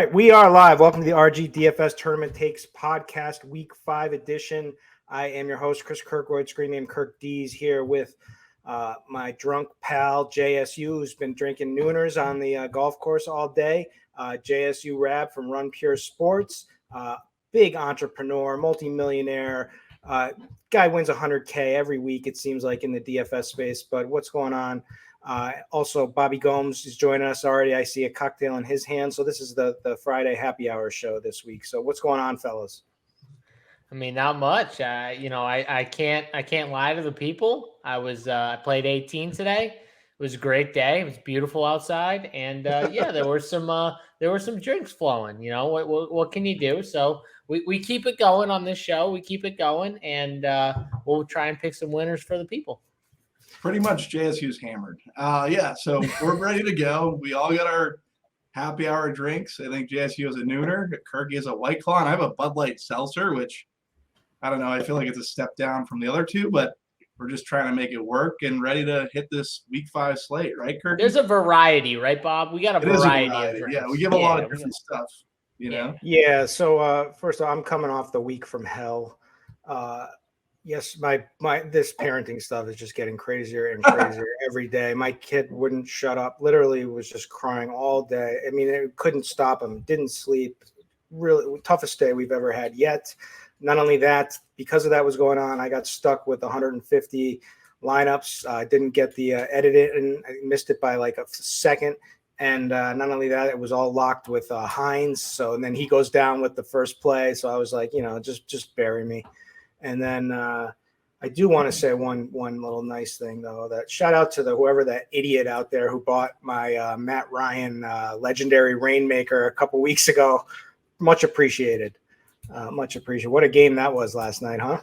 right, we are live. Welcome to the RG DFS Tournament Takes Podcast, Week 5 edition. I am your host, Chris Kirkwood, screen name Kirk D's, here with my drunk pal, JSU, who's been drinking Nooners on the golf course all day. JSU Rab from Run Pure Sports, big entrepreneur, multimillionaire. Guy wins 100K every week, it seems like, in the DFS space. But what's going on? Also, Bobby Gomes is joining us already. I see a cocktail in his hand. So this is the Friday happy hour show this week. So what's going on, fellas? I mean, not much. I can't lie to the people. I played 18 today. It was a great day. It was beautiful outside, and yeah, there were some drinks flowing. You know, what can you do? So we keep it going on this show. We keep it going, and we'll try and pick some winners for the people. Pretty much JSU's hammered. So we're ready to go. We all got our happy hour drinks. I think JSU has a Nooner. Kirky has a White Claw, and I have a Bud Light Seltzer, which I don't know. I feel like it's a step down from the other two, but we're just trying to make it work and ready to hit this Week 5 slate, right, Kirky? There's a variety, right, Bob? We got a variety of drinks. Yeah, we give a lot of different stuff, you know? Yeah, so first of all, I'm coming off the week from hell. Yes, my this parenting stuff is just getting crazier and crazier every day. My kid wouldn't shut up. Literally was just crying all day. I mean, it couldn't stop him. Didn't sleep. Really toughest day we've ever had yet. Not only that, because of that was going on, I got stuck with 150 lineups. I didn't get the edit and I missed it by like a second. And not only that, it was all locked with Hines. So, and then he goes down with the first play. So I was like, just bury me. And then I do want to say one little nice thing, though, that shout out to whoever that idiot out there who bought my Matt Ryan legendary Rainmaker a couple weeks ago. Much appreciated. Much appreciated. What a game that was last night, huh?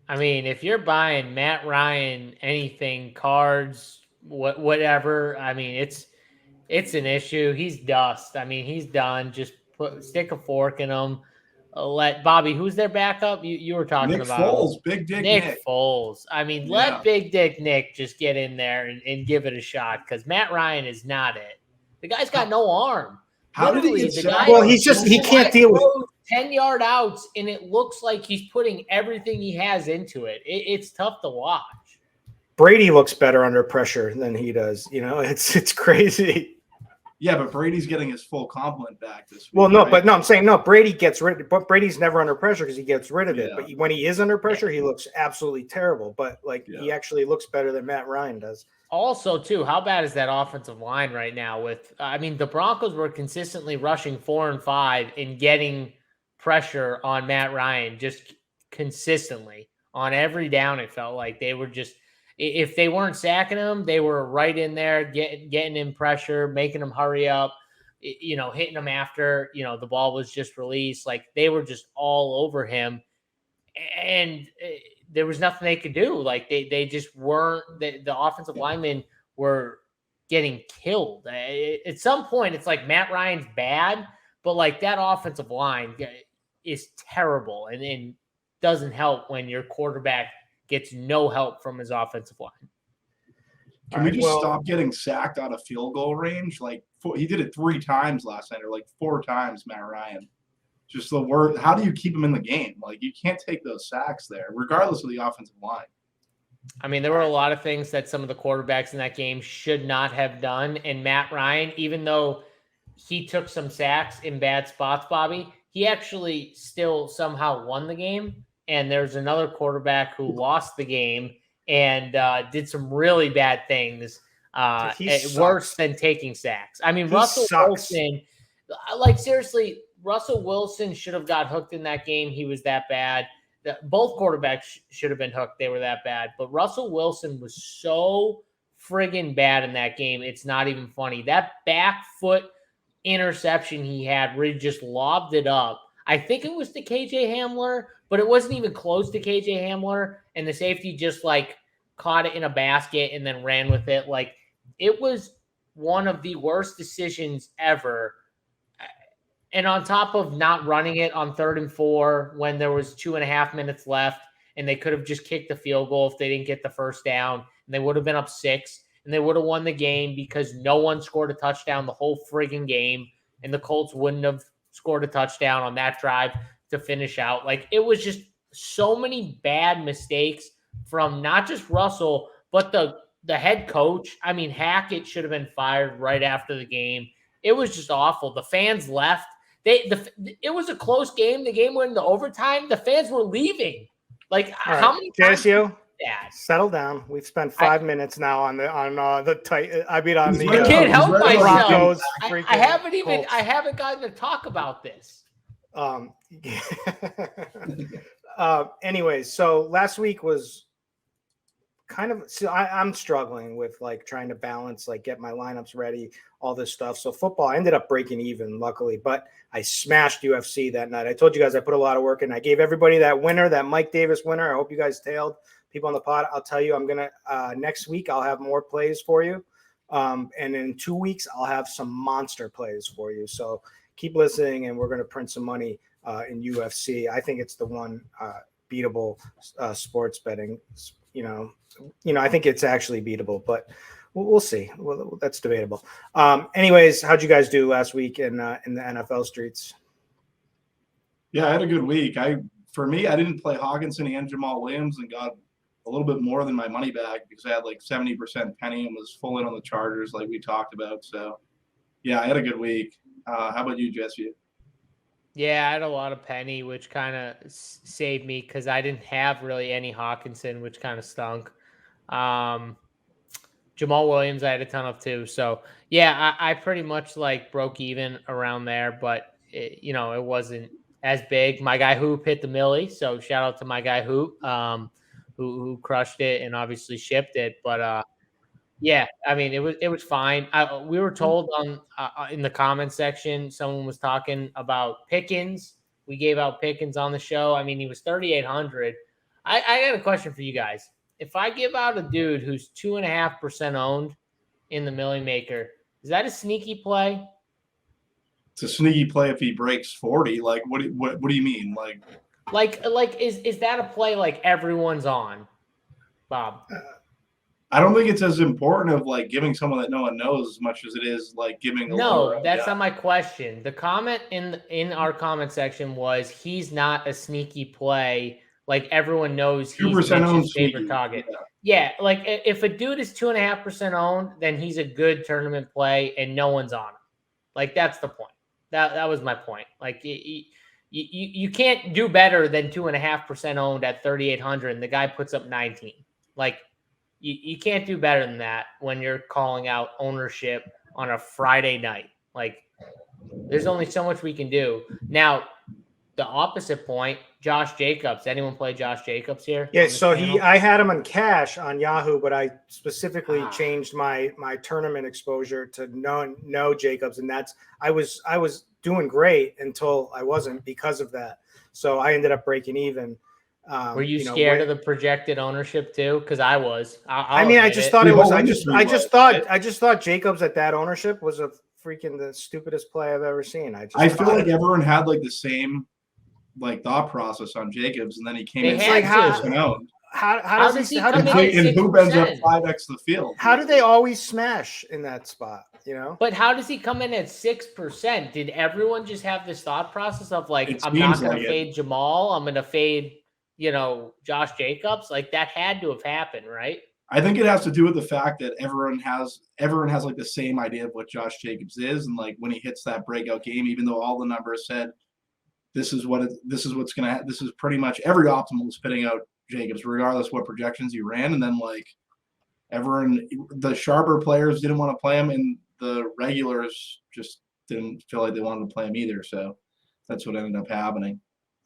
I mean, if you're buying Matt Ryan anything, cards, whatever, I mean, it's an issue. He's dust. I mean, he's done. Just stick a fork in him. Let Bobby, who's their backup? You were talking Nick about Foles, Big Dick Nick Foles. I mean, let Big Dick Nick just get in there and give it a shot, because Matt Ryan is not it. The guy's got no arm. How did he get sacked? Well, he can't deal with 10-yard outs, and it looks like he's putting everything he has into it. It's tough to watch. Brady looks better under pressure than he does. You know, it's crazy. Yeah, but Brady's getting his full complement back this week. Well, no, right? but no, I'm saying no. Brady gets rid, but Brady's never under pressure because he gets rid of it. Yeah. But when he is under pressure, he looks absolutely terrible. But he actually looks better than Matt Ryan does. Also, too, how bad is that offensive line right now? The Broncos were consistently rushing 4 and 5 and getting pressure on Matt Ryan just consistently on every down. It felt like they were just, if they weren't sacking him, they were right in there getting him pressure, making him hurry up, hitting him after, the ball was just released. Like, they were just all over him, and there was nothing they could do. Like, they just weren't, the offensive linemen were getting killed. At some point, it's like Matt Ryan's bad, but like that offensive line is terrible and doesn't help when your quarterback gets no help from his offensive line. Can we just stop getting sacked out of field goal range? Like, he did it 3 times last night, or like 4 times, Matt Ryan. Just the word. How do you keep him in the game? Like, you can't take those sacks there, regardless of the offensive line. I mean, there were a lot of things that some of the quarterbacks in that game should not have done. And Matt Ryan, even though he took some sacks in bad spots, Bobby, he actually still somehow won the game. And there's another quarterback who lost the game and did some really bad things, worse than taking sacks. I mean, Russell Wilson, like, seriously, Russell Wilson should have got hooked in that game. He was that bad. Both quarterbacks should have been hooked. They were that bad. But Russell Wilson was so friggin' bad in that game. It's not even funny. That back foot interception he had where he just lobbed it up. I think it was to KJ Hamler, but it wasn't even close to KJ Hamler. And the safety just like caught it in a basket and then ran with it. Like, it was one of the worst decisions ever. And on top of not running it on 3rd and 4 when there was 2.5 minutes left, and they could have just kicked the field goal if they didn't get the first down, and they would have been up 6, and they would have won the game because no one scored a touchdown the whole friggin' game. and the Colts wouldn't have scored a touchdown on that drive to finish out. Like, it was just so many bad mistakes from not just Russell, but the head coach. I mean, Hackett should have been fired right after the game. It was just awful. The fans left. It was a close game. The game went into overtime. The fans were leaving. Like, All how right, many times JSU, that? settle down. We've spent 5 minutes now on the tight. I mean, on the I can't help myself. Broncos. I haven't gotten to talk about this. Anyways, so last week was kind of, so I'm struggling with like trying to balance, like get my lineups ready, all this stuff. So football, I ended up breaking even, luckily, but I smashed UFC that night. I told you guys I put a lot of work in. I gave everybody that winner, that Mike Davis winner. I hope you guys tailed people on the pod. I'll tell you, I'm going to, next week, I'll have more plays for you. And in 2 weeks, I'll have some monster plays for you. So keep listening, and we're going to print some money in UFC. I think it's the one beatable sports betting. You know, I think it's actually beatable, but we'll see. Well, that's debatable. Anyways, how'd you guys do last week in the NFL streets? Yeah, I had a good week. For me, I didn't play Hawkinson and Jamal Williams and got a little bit more than my money back because I had like 70% penny and was full in on the Chargers like we talked about. So, yeah, I had a good week. How about you, Jesse? Yeah, I had a lot of penny, which kind of saved me because I didn't have really any Hawkinson, which kind of stunk. Jamal Williams, I had a ton of too. So, yeah, I pretty much like broke even around there, but it wasn't as big. My guy Hoop hit the millie, so shout out to my guy Hoop, who crushed it and obviously shipped it. But yeah, I mean, it was fine. We were told in the comment section, someone was talking about Pickens. We gave out Pickens on the show. I mean, he was 3,800. I got a question for you guys. If I give out a dude who's 2.5% owned in the Millie Maker, is that a sneaky play? It's a sneaky play if he breaks 40. Like, what do you mean? Like is that a play like everyone's on, Bob? I don't think it's as important of like giving someone that no one knows as much as it is like giving. No, that's not my question. The comment in our comment section was he's not a sneaky play. Like everyone knows he's Mitch's favorite target. Yeah, like if a dude is 2.5% owned, then he's a good tournament play and no one's on him. Like that's the point. That was my point. Like you can't do better than 2.5% owned at 3,800 and the guy puts up 19. Like you can't do better than that when you're calling out ownership on a Friday night. Like there's only so much we can do. Now, the opposite point, Josh Jacobs. Anyone play Josh Jacobs here? Yeah, so I had him on cash on Yahoo, but I specifically changed my tournament exposure to no Jacobs, and I was doing great until I wasn't because of that. So I ended up breaking even. Were you scared of the projected ownership too? Because I was. I just thought it was. I just thought Jacobs at that ownership was the stupidest play I've ever seen. I feel like everyone had like the same like thought process on Jacobs, and then he came in like how does he come in? And who ends up 5x the field? How do they always smash in that spot? But how does he come in at 6%? Did everyone just have this thought process of like, I'm not going to fade Jamal, I'm going to fade, Josh Jacobs? Like that had to have happened, right? I think it has to do with the fact that everyone has like the same idea of what Josh Jacobs is, and like when he hits that breakout game, even though all the numbers said this is pretty much every optimal is spitting out Jacobs, regardless what projections he ran, and then like everyone, the sharper players didn't want to play him, and the regulars just didn't feel like they wanted to play him either. So that's what ended up happening.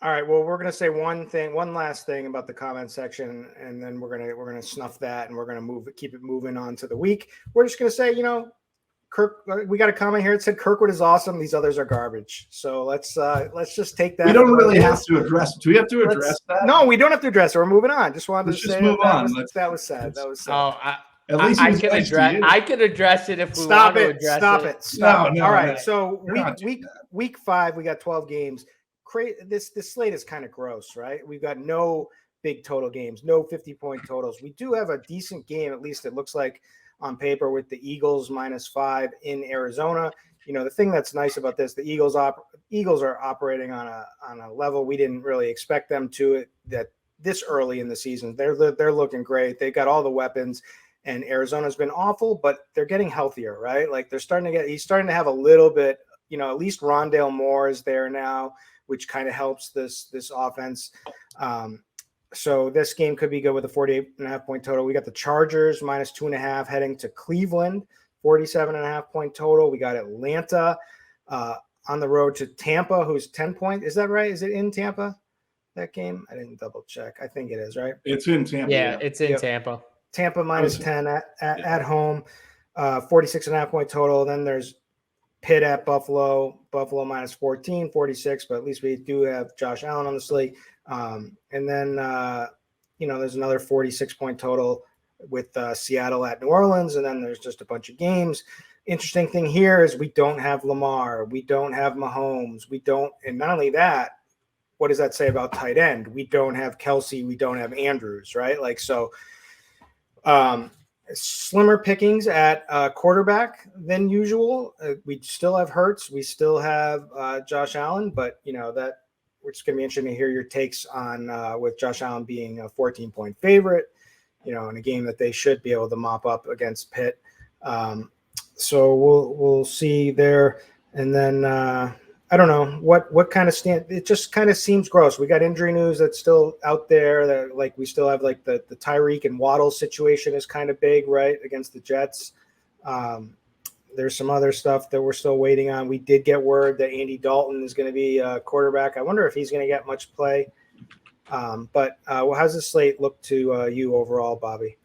All right. Well, we're going to say one last thing about the comment section, and then we're going to snuff that, and we're going to keep it moving on to the week. We're just going to say, Kirk, we got a comment here. It said Kirkwood is awesome. These others are garbage. So let's just take that. We don't really have to address it. Do we have to address that? No, we don't have to address it. We're moving on. Just wanted to say move on. That was sad. That was sad. Oh, I can address it if we want to address it. Stop it. All right. So week 5, we got 12 games. This slate is kind of gross, right? We've got no big total games, no 50-point totals. We do have a decent game, at least it looks like on paper, with the Eagles -5 in Arizona. the thing that's nice about this, the Eagles are operating on a level we didn't really expect them to that this early in the season. They're looking great. They've got all the weapons, and Arizona's been awful, but they're getting healthier, right? Like he's starting to have a little bit, at least Rondale Moore is there now, which kind of helps this offense. So this game could be good with a 48.5 point total. We got the Chargers minus 2.5 heading to Cleveland, 47.5 point total. We got Atlanta on the road to Tampa, who's 10 point. Is that right? Is it in Tampa, that game? I didn't double check. I think it is, right? It's in Tampa. Yeah, it's in Tampa. Tampa minus 10 at home, 46.5 point total. Then there's Pitt at Buffalo minus 14, 46, but at least we do have Josh Allen on the slate. And then, there's another 46 point total with Seattle at New Orleans. And then there's just a bunch of games. Interesting thing here is we don't have Lamar. We don't have Mahomes. And not only that, what does that say about tight end? We don't have Kelsey. We don't have Andrews, right? Slimmer pickings at quarterback than usual. We still have Hurts. We still have Josh Allen, but that it's going to be interesting to hear your takes on with Josh Allen being a 14-point favorite, in a game that they should be able to mop up against Pitt. So we'll see there. And then I don't know what kind of stand. It just kind of seems gross. We got injury news that's still out there. That we still have the Tyreek and Waddle situation is kind of big, right, against the Jets. There's some other stuff that we're still waiting on. We did get word that Andy Dalton is going to be a quarterback. I wonder if he's going to get much play. But how's the slate look to you overall, Bobby?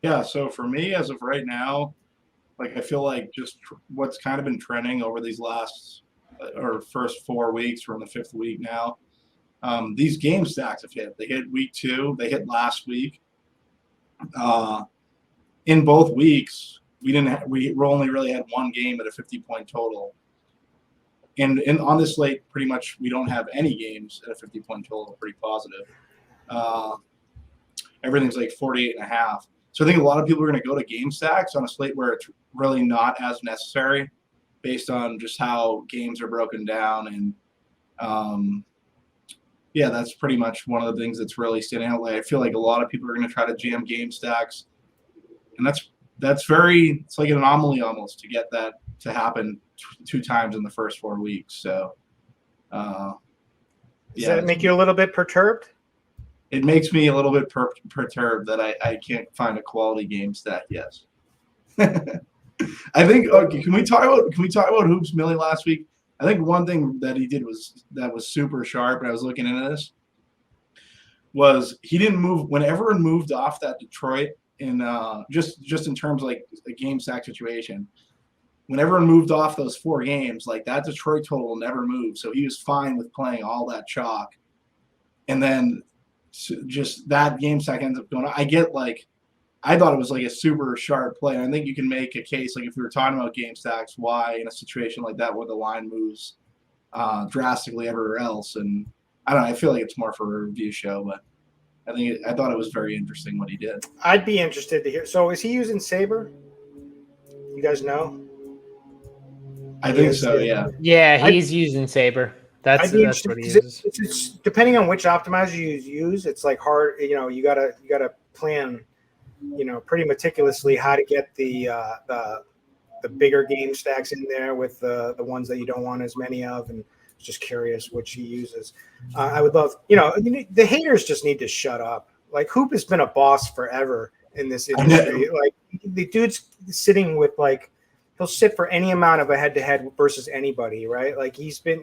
Yeah, so for me, as of right now, I feel like just what's kind of been trending over these last or first 4 weeks. We're in the 5th week now. These game stacks have hit. They hit week 2. They hit last week. In both weeks, we only really had one game at a 50-point total. And on this slate, pretty much we don't have any games at a 50-point total. Pretty positive. Everything's 48.5. So I think a lot of people are going to go to game stacks on a slate where it's really not as necessary based on just how games are broken down. And that's pretty much one of the things that's really standing out. I feel like a lot of people are going to try to jam game stacks. And it's like an anomaly almost to get that to happen 2 times in the first 4 weeks. So, does that make you a little bit perturbed? It makes me a little bit perturbed that I can't find a quality game stack. Yes. I think. Okay, can we talk about Hoops Millie last week? I think one thing that he did was super sharp, and I was looking into this. Was he didn't move when everyone moved off that Detroit in just in terms of a game stack situation. When everyone moved off those 4 games, that Detroit total will never move. So he was fine with playing all that chalk, and then just that game stack ends up going on. I thought it was a super sharp play. And I think you can make a case, if we were talking about game stacks, why in a situation like that where the line moves drastically everywhere else. And I don't know, I feel like it's more for a review show, but I thought it was very interesting what he did. I'd be interested to hear. So is he using Sabre? You guys know? I think so, yeah. Yeah, he's using Sabre. That's what he uses. It's depending on which optimizer you use, it's hard. You gotta plan, pretty meticulously how to get the bigger game stacks in there with the ones that you don't want as many of. And just curious which he uses. I would love, the haters just need to shut up. Hoop has been a boss forever in this industry. The dude's sitting with he'll sit for any amount of a head-to-head versus anybody, right? He's been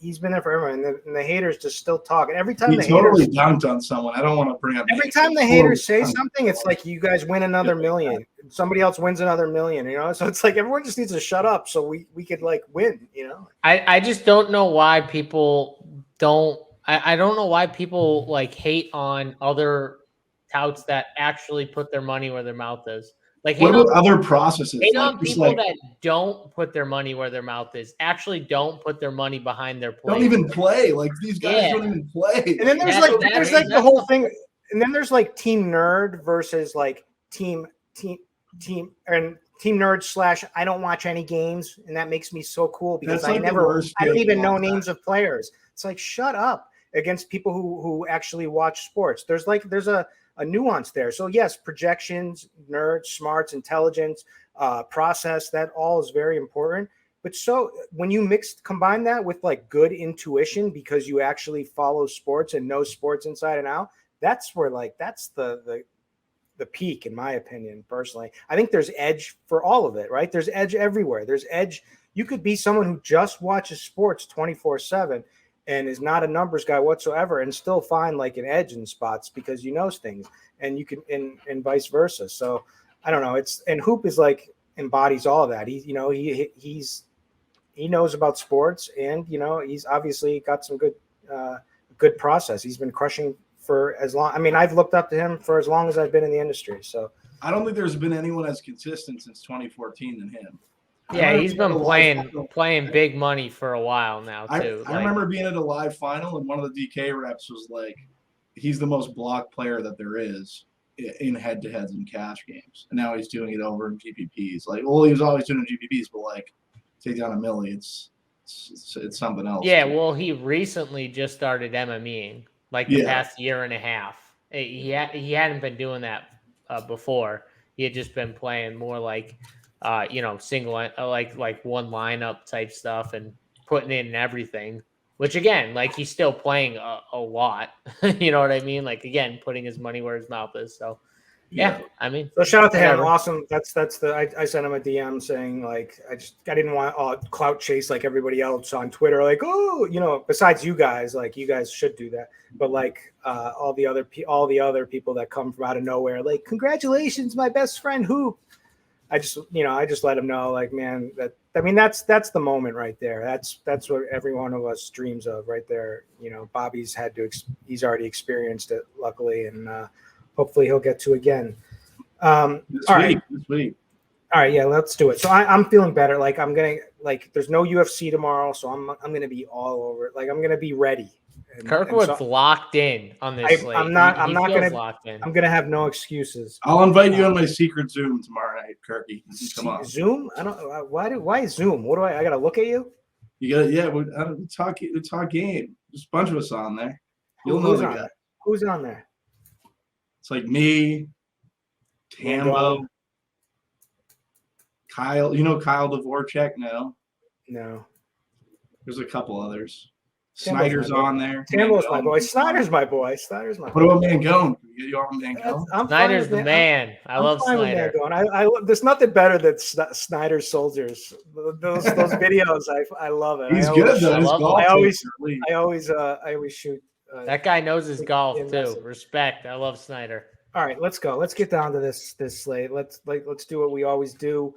there forever, and the haters just still talk. And every time he totally dunked on someone. I don't want to bring up. Every time the haters say something, it's you guys win another million. Somebody else wins another million. So it's everyone just needs to shut up so we could win. I just don't know why people don't. I don't know why people hate on other touts that actually put their money where their mouth is. What about other processes? Hate on people that don't put their money where their mouth is. Actually, don't put their money behind their play. Don't even play. These guys don't even play. And then there's the whole thing. And then there's Team Nerd versus team and Team Nerd / I don't watch any games, and that makes me so cool because That's like I don't take even of know all names time. of players. It's like, shut up against people who actually watch sports. There's a nuance there. So yes, projections, nerds, smarts, intelligence, process, that all is very important. But so when you combine that with like good intuition because you actually follow sports and know sports inside and out, that's where that's the peak, in my opinion, personally. I think there's edge for all of it, right? There's edge everywhere. There's edge. You could be someone who just watches sports 24/7 and is not a numbers guy whatsoever and still find like an edge in spots because you know things, and you can, and vice versa. So I don't know. And Hoop is like embodies all of that. He knows about sports, and he's obviously got some good process. He's been crushing for as long. I mean, I've looked up to him for as long as I've been in the industry. So I don't think there's been anyone as consistent since 2014 than him. Yeah, he's been playing big money for a while now too. I remember being at a live final, and one of the DK reps was like, he's the most blocked player that there is in head-to-heads and cash games. And now he's doing it over in GPPs. Like, well, he was always doing it in GPPs, but like, take down a milli, it's something else. Yeah, well, he recently just started MMEing, like the past year and a half. He hadn't been doing that before. He had just been playing more like, single, like one lineup type stuff and putting in everything. Which again, like he's still playing a lot. You know what I mean? Like again, putting his money where his mouth is. So yeah, I mean, so shout out to him. Awesome. I sent him a DM saying like I didn't want clout chase like everybody else on Twitter. Like, oh, besides you guys, like you guys should do that. But like all the other people that come from out of nowhere, like congratulations, my best friend Hoop. I just let him know, like, man, that's the moment right there. That's what every one of us dreams of right there. Bobby's he's already experienced it, luckily, and hopefully he'll get to again. This week. All right, yeah, let's do it. So I'm feeling better. Like there's no UFC tomorrow, so I'm gonna be all over it. Like I'm gonna be ready. Kirkwood's locked in on this slate. I'm not gonna have no excuses. I'll invite you on my secret Zoom tomorrow night, Kirky. Come on. Zoom? I don't. Why Zoom? What do I gotta look at you? You gotta. Yeah, we talk game. There's a bunch of us on there. You'll know the guy. Who's on there? It's like me, Tambo, Kyle. You know Kyle Dvorak? No. There's a couple others. Snyder's on there. Tambo's my boy. Snyder's my boy. What about Mangone? Can we get you on Mangone? Snyder's the man. I love Snyder. There's nothing better than Snyder soldiers. Those videos, I love it. He's good though. I always shoot. That guy knows his golf too. Respect. I love Snyder. All right, let's go. Let's get down to this slate. Let's do what we always do.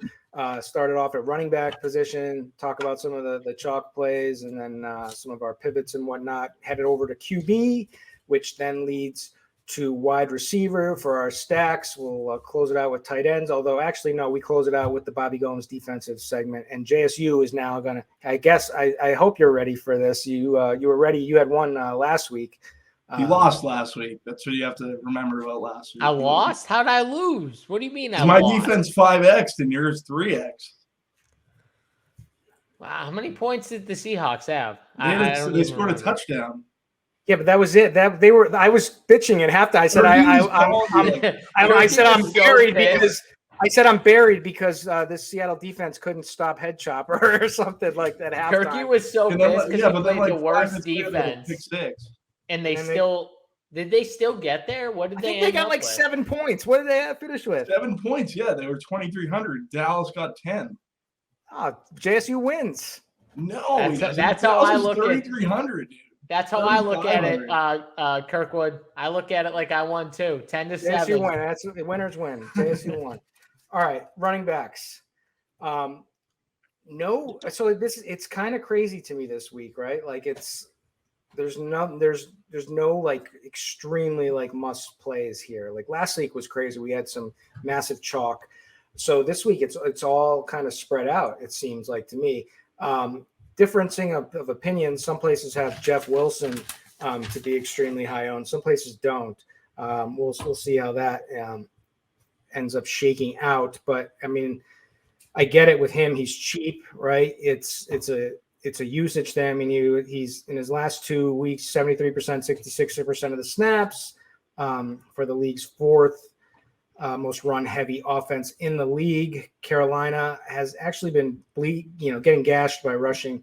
Started off at running back position, talk about some of the chalk plays, and then some of our pivots and whatnot. Headed over to QB, which then leads to wide receiver for our stacks. We'll close it out with tight ends. Although, actually, no, we close it out with the Bobby Gomes defensive segment. And JSU is now going to – I guess I hope you're ready for this. You were ready. You had one last week. You lost last week. That's what you have to remember about last week. I lost? How did I lose? What do you mean I my lost? Defense 5X and yours 3X. Wow, how many points did the Seahawks have? They scored a touchdown. Yeah, but that was it. I was bitching at halftime. I said I'm buried because this Seattle defense couldn't stop Head Chopper or something like that. Halftime. Kirky was so pissed because he played the worst defense. And did they still get there? What did they got like 7 points. What did they finish with? 7 points. Yeah, they were 2,300. Dallas got 10. Oh, JSU wins. No, that's how I look at it. 3,300, dude. That's how I look at it, Kirkwood. I look at it like I won too. 10-7. JSU win. That's the winners win. JSU won. All right, running backs. No, so it's kind of crazy to me this week, right? Like there's no like extremely like must plays here. Like last week was crazy. We had some massive chalk. So this week it's all kind of spread out, it seems like to me. Differencing of opinions. Some places have Jeff Wilson to be extremely high owned. Some places don't. We'll see how that ends up shaking out. But I mean, I get it with him. He's cheap, right? It's a usage thing. I mean, he's in his last 2 weeks, 73%, 66% of the snaps for the league's fourth most run-heavy offense in the league. Carolina has actually been getting gashed by rushing.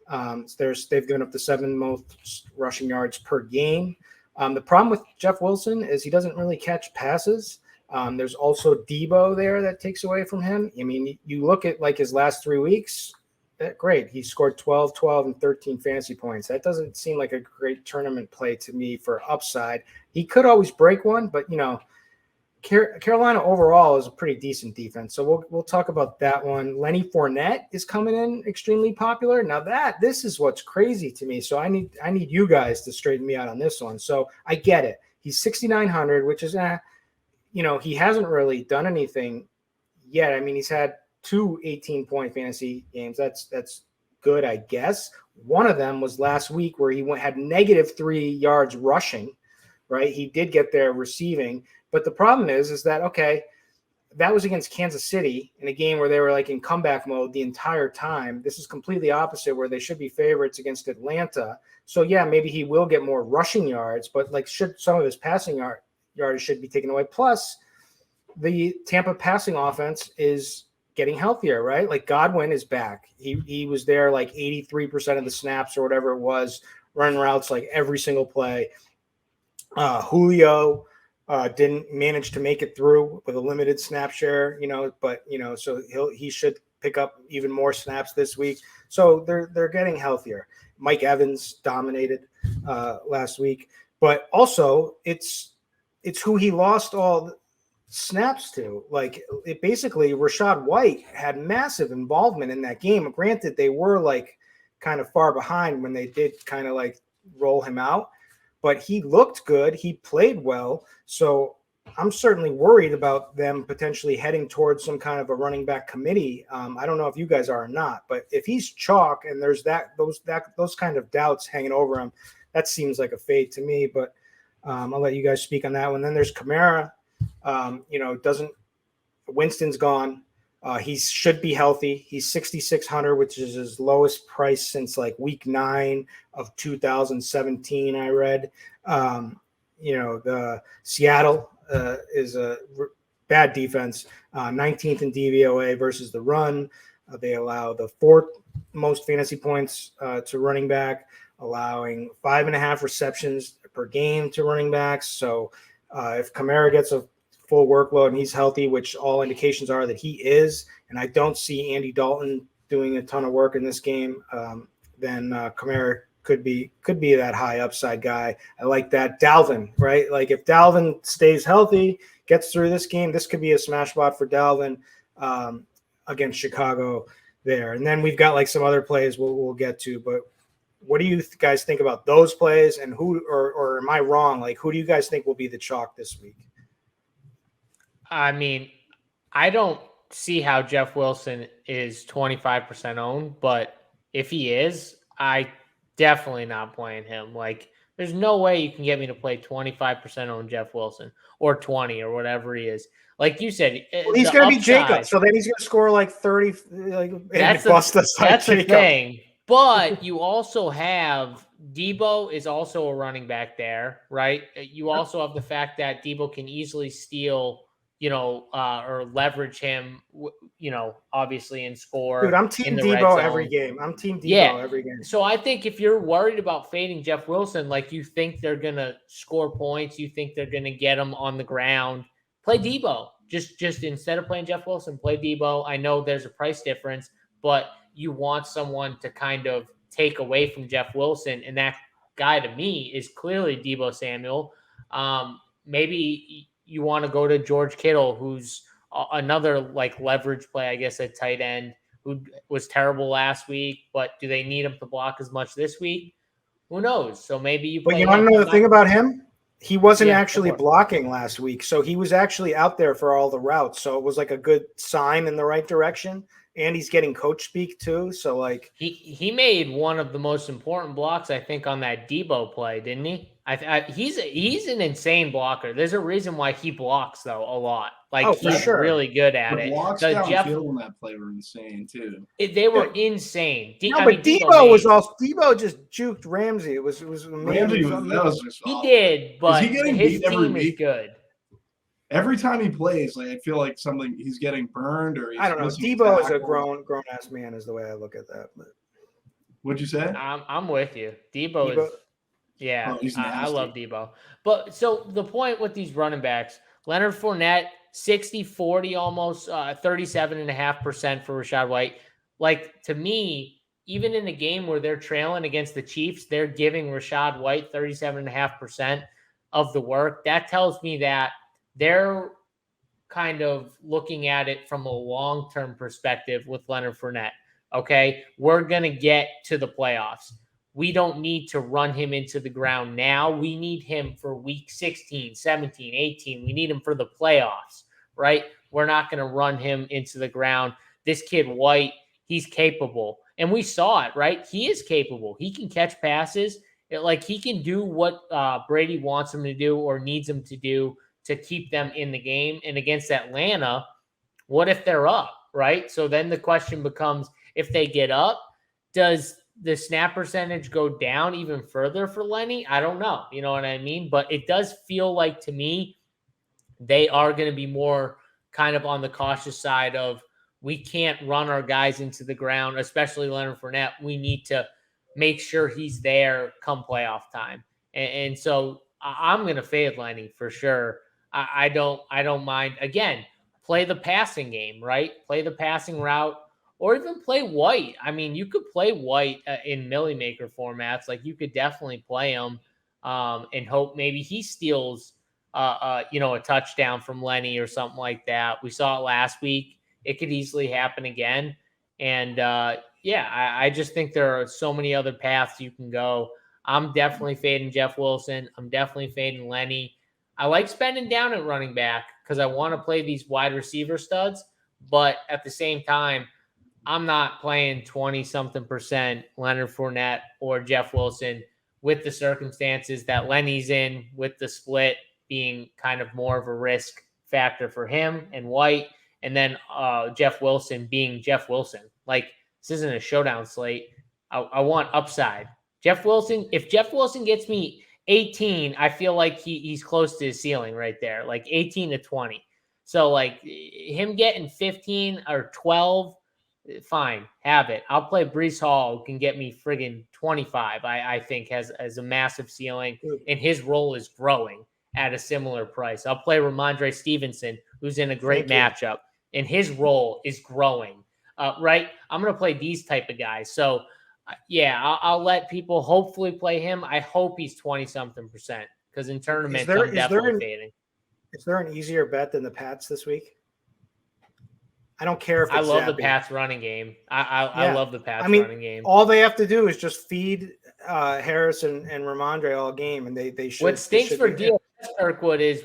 They've given up the 7th most rushing yards per game. The problem with Jeff Wilson is he doesn't really catch passes. There's also Debo there that takes away from him. I mean, you look at like his last 3 weeks, great. He scored 12, 12, and 13 fantasy points. That doesn't seem like a great tournament play to me for upside. He could always break one, but, Carolina overall is a pretty decent defense. So we'll talk about that one. Lenny Fournette is coming in extremely popular. Now this is what's crazy to me. So I need you guys to straighten me out on this one. So I get it. He's 6,900, which is, he hasn't really done anything yet. I mean, he's had 2 18-point fantasy games. That's good, I guess. One of them was last week where he had -3 yards rushing, right? He did get there receiving. But the problem is that, okay, that was against Kansas City in a game where they were like in comeback mode the entire time. This is completely opposite where they should be favorites against Atlanta. So, yeah, maybe he will get more rushing yards, but some of his passing yards should be taken away. Plus, the Tampa passing offense is getting healthier, right? Like Godwin is back. He was there like 83% of the snaps or whatever it was, running routes like every single play. Julio didn't manage to make it through with a limited snap share, so he should pick up even more snaps this week. So they're getting healthier. Mike Evans dominated last week, but also it's who he lost all snaps to. Like it basically, Rachaad White had massive involvement in that game. Granted, they were like kind of far behind when they did kind of like roll him out. But he looked good. He played well. So I'm certainly worried about them potentially heading towards some kind of a running back committee. I don't know if you guys are or not, but if he's chalk and there's those kind of doubts hanging over him, that seems like a fade to me. But I'll let you guys speak on that one. Then there's Kamara. Winston's gone. He should be healthy. He's 6,600, which is his lowest price since like week 9 of 2017. I read, the Seattle is a bad defense, 19th in DVOA versus the run. They allow the 4th most fantasy points to running back, allowing 5.5 receptions per game to running backs. So if Kamara gets a full workload and he's healthy, which all indications are that he is, and I don't see Andy Dalton doing a ton of work in this game, then Kamara could be that high upside guy. I like that. Dalvin, right? Like if Dalvin stays healthy, gets through this game, this could be a smash spot for Dalvin against Chicago there. And then we've got like some other plays we'll get to, but what do you guys think about those plays, and who, or am I wrong? Like who do you guys think will be the chalk this week? I mean, I don't see how Jeff Wilson is 25% owned, but if he is, I definitely not playing him. Like, there's no way you can get me to play 25% owned Jeff Wilson or 20 or whatever he is. Like you said, well, he's going to be Jacob, so then he's going to score like 30. That's the thing. But you also have Debo is also a running back there, right? You also have the fact that Debo can easily steal, or leverage him, obviously and score. Dude, I'm team Debo every game. Every game. So I think if you're worried about fading Jeff Wilson, like you think they're going to score points, you think they're going to get him on the ground, play Debo. Just instead of playing Jeff Wilson, play Debo. I know there's a price difference, but you want someone to kind of take away from Jeff Wilson. And that guy to me is clearly Debo Samuel. Maybe you want to go to George Kittle, who's another like leverage play, I guess, at tight end, who was terrible last week, but do they need him to block as much this week? Who knows? So maybe you play. But you want to know the thing about him? He wasn't actually blocking last week. So he was actually out there for all the routes. So it was like a good sign in the right direction. and he's getting coach speak too. So like he made one of the most important blocks, I think, on that Debo play, didn't he? He's an insane blocker. There's a reason why he blocks though a lot. Like for he's sure. really good at The it. blocks The downfield on that play were insane too. They were insane. Debo just juked Ramsey. It was Ramsey was just he awful. did, but he getting his beat every team is week? good. Every time he plays, like I feel like something he's getting burned or he's I don't know. missing Debo is a tackle. grown ass man is the way I look at that. But What'd you say? I'm with you. Debo is yeah. He's I nasty. love Debo. But so the point with these running backs, Leonard Fournette, 60-40 almost, 37.5% for Rachaad White. Like to me, even in a game where they're trailing against the Chiefs, they're giving Rachaad White 37.5% of the work. That tells me that they're kind of looking at it from a long-term perspective with Leonard Fournette. Okay, we're going to get to the playoffs. We don't need to run him into the ground now. We need him for week 16, 17, 18. We need him for the playoffs, right? We're not going to run him into the ground. This kid, White, he's capable. And we saw it, right? He is capable. He can catch passes. He can do what Brady wants him to do or needs him to do to keep them in the game. And against Atlanta, what if they're up, right? So then the question becomes, if they get up, does the snap percentage go down even further for Lenny? I don't know. You know what I mean? But it does feel like to me, they are going to be more kind of on the cautious side of we can't run our guys into the ground, especially Leonard Fournette. We need to make sure he's there come playoff time. And so I'm going to fade Lenny for sure. I don't mind. Again, play the passing game, right? Play the passing route or even play White. I mean, you could play White in Millie Maker formats. Like you could definitely play him and hope maybe he steals, a touchdown from Lenny or something like that. We saw it last week. It could easily happen again. And I just think there are so many other paths you can go. I'm definitely fading Jeff Wilson. I'm definitely fading Lenny. I like spending down at running back because I want to play these wide receiver studs. But at the same time, I'm not playing 20-something% Leonard Fournette or Jeff Wilson with the circumstances that Lenny's in, with the split being kind of more of a risk factor for him and White. And then Jeff Wilson being Jeff Wilson. Like, this isn't a showdown slate. I want upside. Jeff Wilson, if Jeff Wilson gets me 18, I feel like he's close to his ceiling right there, like 18 to 20. So, like, him getting 15 or 12, fine, have it. I'll play Breece Hall, who can get me friggin' 25, I think has a massive ceiling, and his role is growing at a similar price. I'll play Ramondre Stevenson, who's in a great matchup, and his role is growing, right? I'm going to play these type of guys. So, I'll let people hopefully play him. I hope he's 20-something% because in tournaments, I'm definitely fading. Is there an easier bet than the Pats this week? I don't care if it's I love Zappy. the Pats running game. I love the Pats running game. All they have to do is just feed Harris and Ramondre all game, and they should. What stinks for DFS Kirkwood is,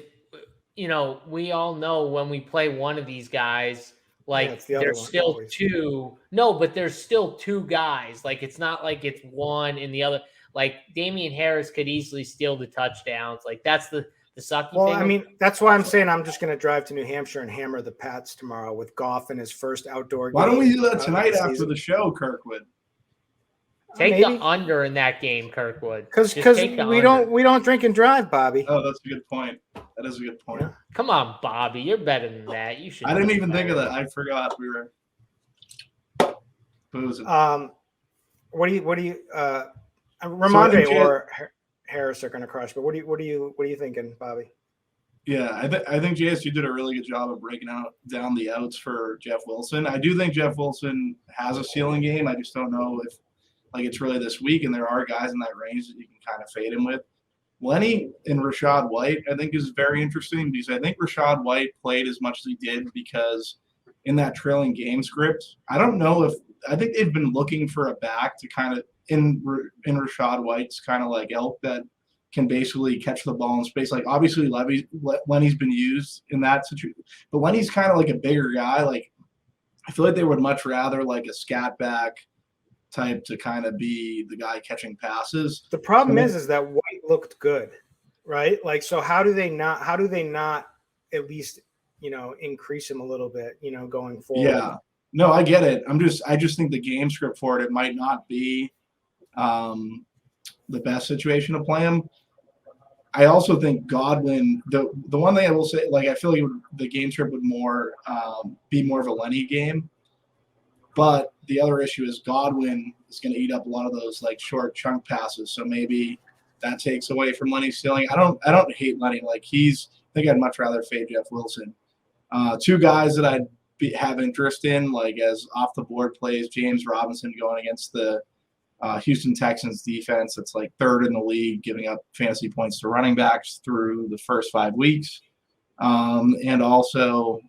we all know when we play one of these guys, like there's still two. No, but there's still two guys. Like it's not like it's one and the other. Like Damian Harris could easily steal the touchdowns. Like that's the sucky thing. Well, I mean, that's why I'm saying I'm just going to drive to New Hampshire and hammer the Pats tomorrow with Goff in his first outdoor game. Why don't we do that tonight after the show, Kirkwood? Take the under in that game, Kirkwood. Because we don't drink and drive, Bobby. Oh, that's a good point. That is a good point. Come on, Bobby. You're better than that. You should. I didn't even think of that. I forgot we were boozing. What do you Ramondre or Harris are going to crush, but what are you thinking, Bobby? Yeah, I think JSU did a really good job of breaking down the outs for Jeff Wilson. I do think Jeff Wilson has a ceiling game. I just don't know if it's really this week, and there are guys in that range that you can kind of fade him with. Lenny and Rachaad White, I think, is very interesting because I think Rachaad White played as much as he did because in that trailing game script, I don't know I think they've been looking for a back to kind of in Rachaad White's kind of like elk that can basically catch the ball in space. Like obviously Lenny's been used in that situation, but Lenny's kind of like a bigger guy. Like I feel like they would much rather like a scat back type to kind of be the guy catching passes. The problem is that White looked good, right? Like, so how do they not at least, increase him a little bit, going forward? Yeah, no, I get it. I just think the game script for it might not be the best situation to play him. I also think Godwin, the one thing I will say, like, I feel like the game script would be more of a Lenny game. But the other issue is Godwin is going to eat up a lot of those like short chunk passes. So maybe that takes away from Lenny's ceiling. I don't hate Lenny. Like I think I'd much rather fade Jeff Wilson. Two guys that I'd have interest in, like as off the board plays, James Robinson going against the Houston Texans defense. That's like third in the league, giving up fantasy points to running backs through the first 5 weeks. And also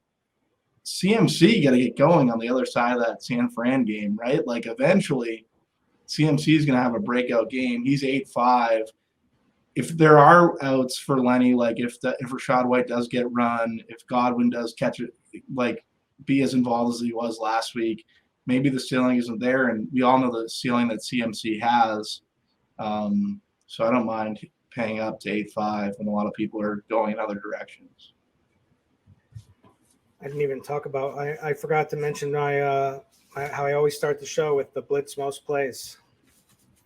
CMC got to get going on the other side of that San Fran game, right? Like eventually CMC is going to have a breakout game. He's 8-5. If there are outs for Lenny, like if Rachaad White does get run, if Godwin does catch it, like be as involved as he was last week, maybe the ceiling isn't there. And we all know the ceiling that CMC has. So I don't mind paying up to 8-5 when a lot of people are going in other directions. I didn't even talk about. I forgot to mention how I always start the show with the blitz most plays,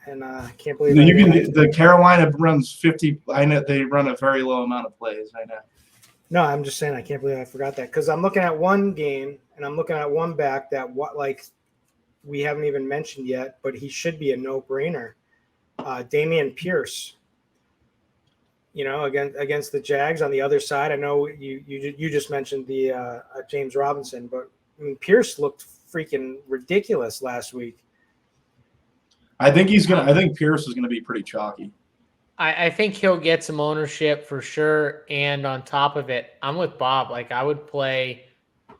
and I can't believe the Carolina runs 50. I know they run a very low amount of plays. I know. No, I'm just saying I can't believe I forgot that because I'm looking at one game and I'm looking at one back that we haven't even mentioned yet, but he should be a no-brainer. Dameon Pierce. Against the Jags on the other side. I know you just mentioned the James Robinson, but I mean Pierce looked freaking ridiculous last week. I think Pierce is gonna be pretty chalky. I think he'll get some ownership for sure. And on top of it, I'm with Bob. Like I would play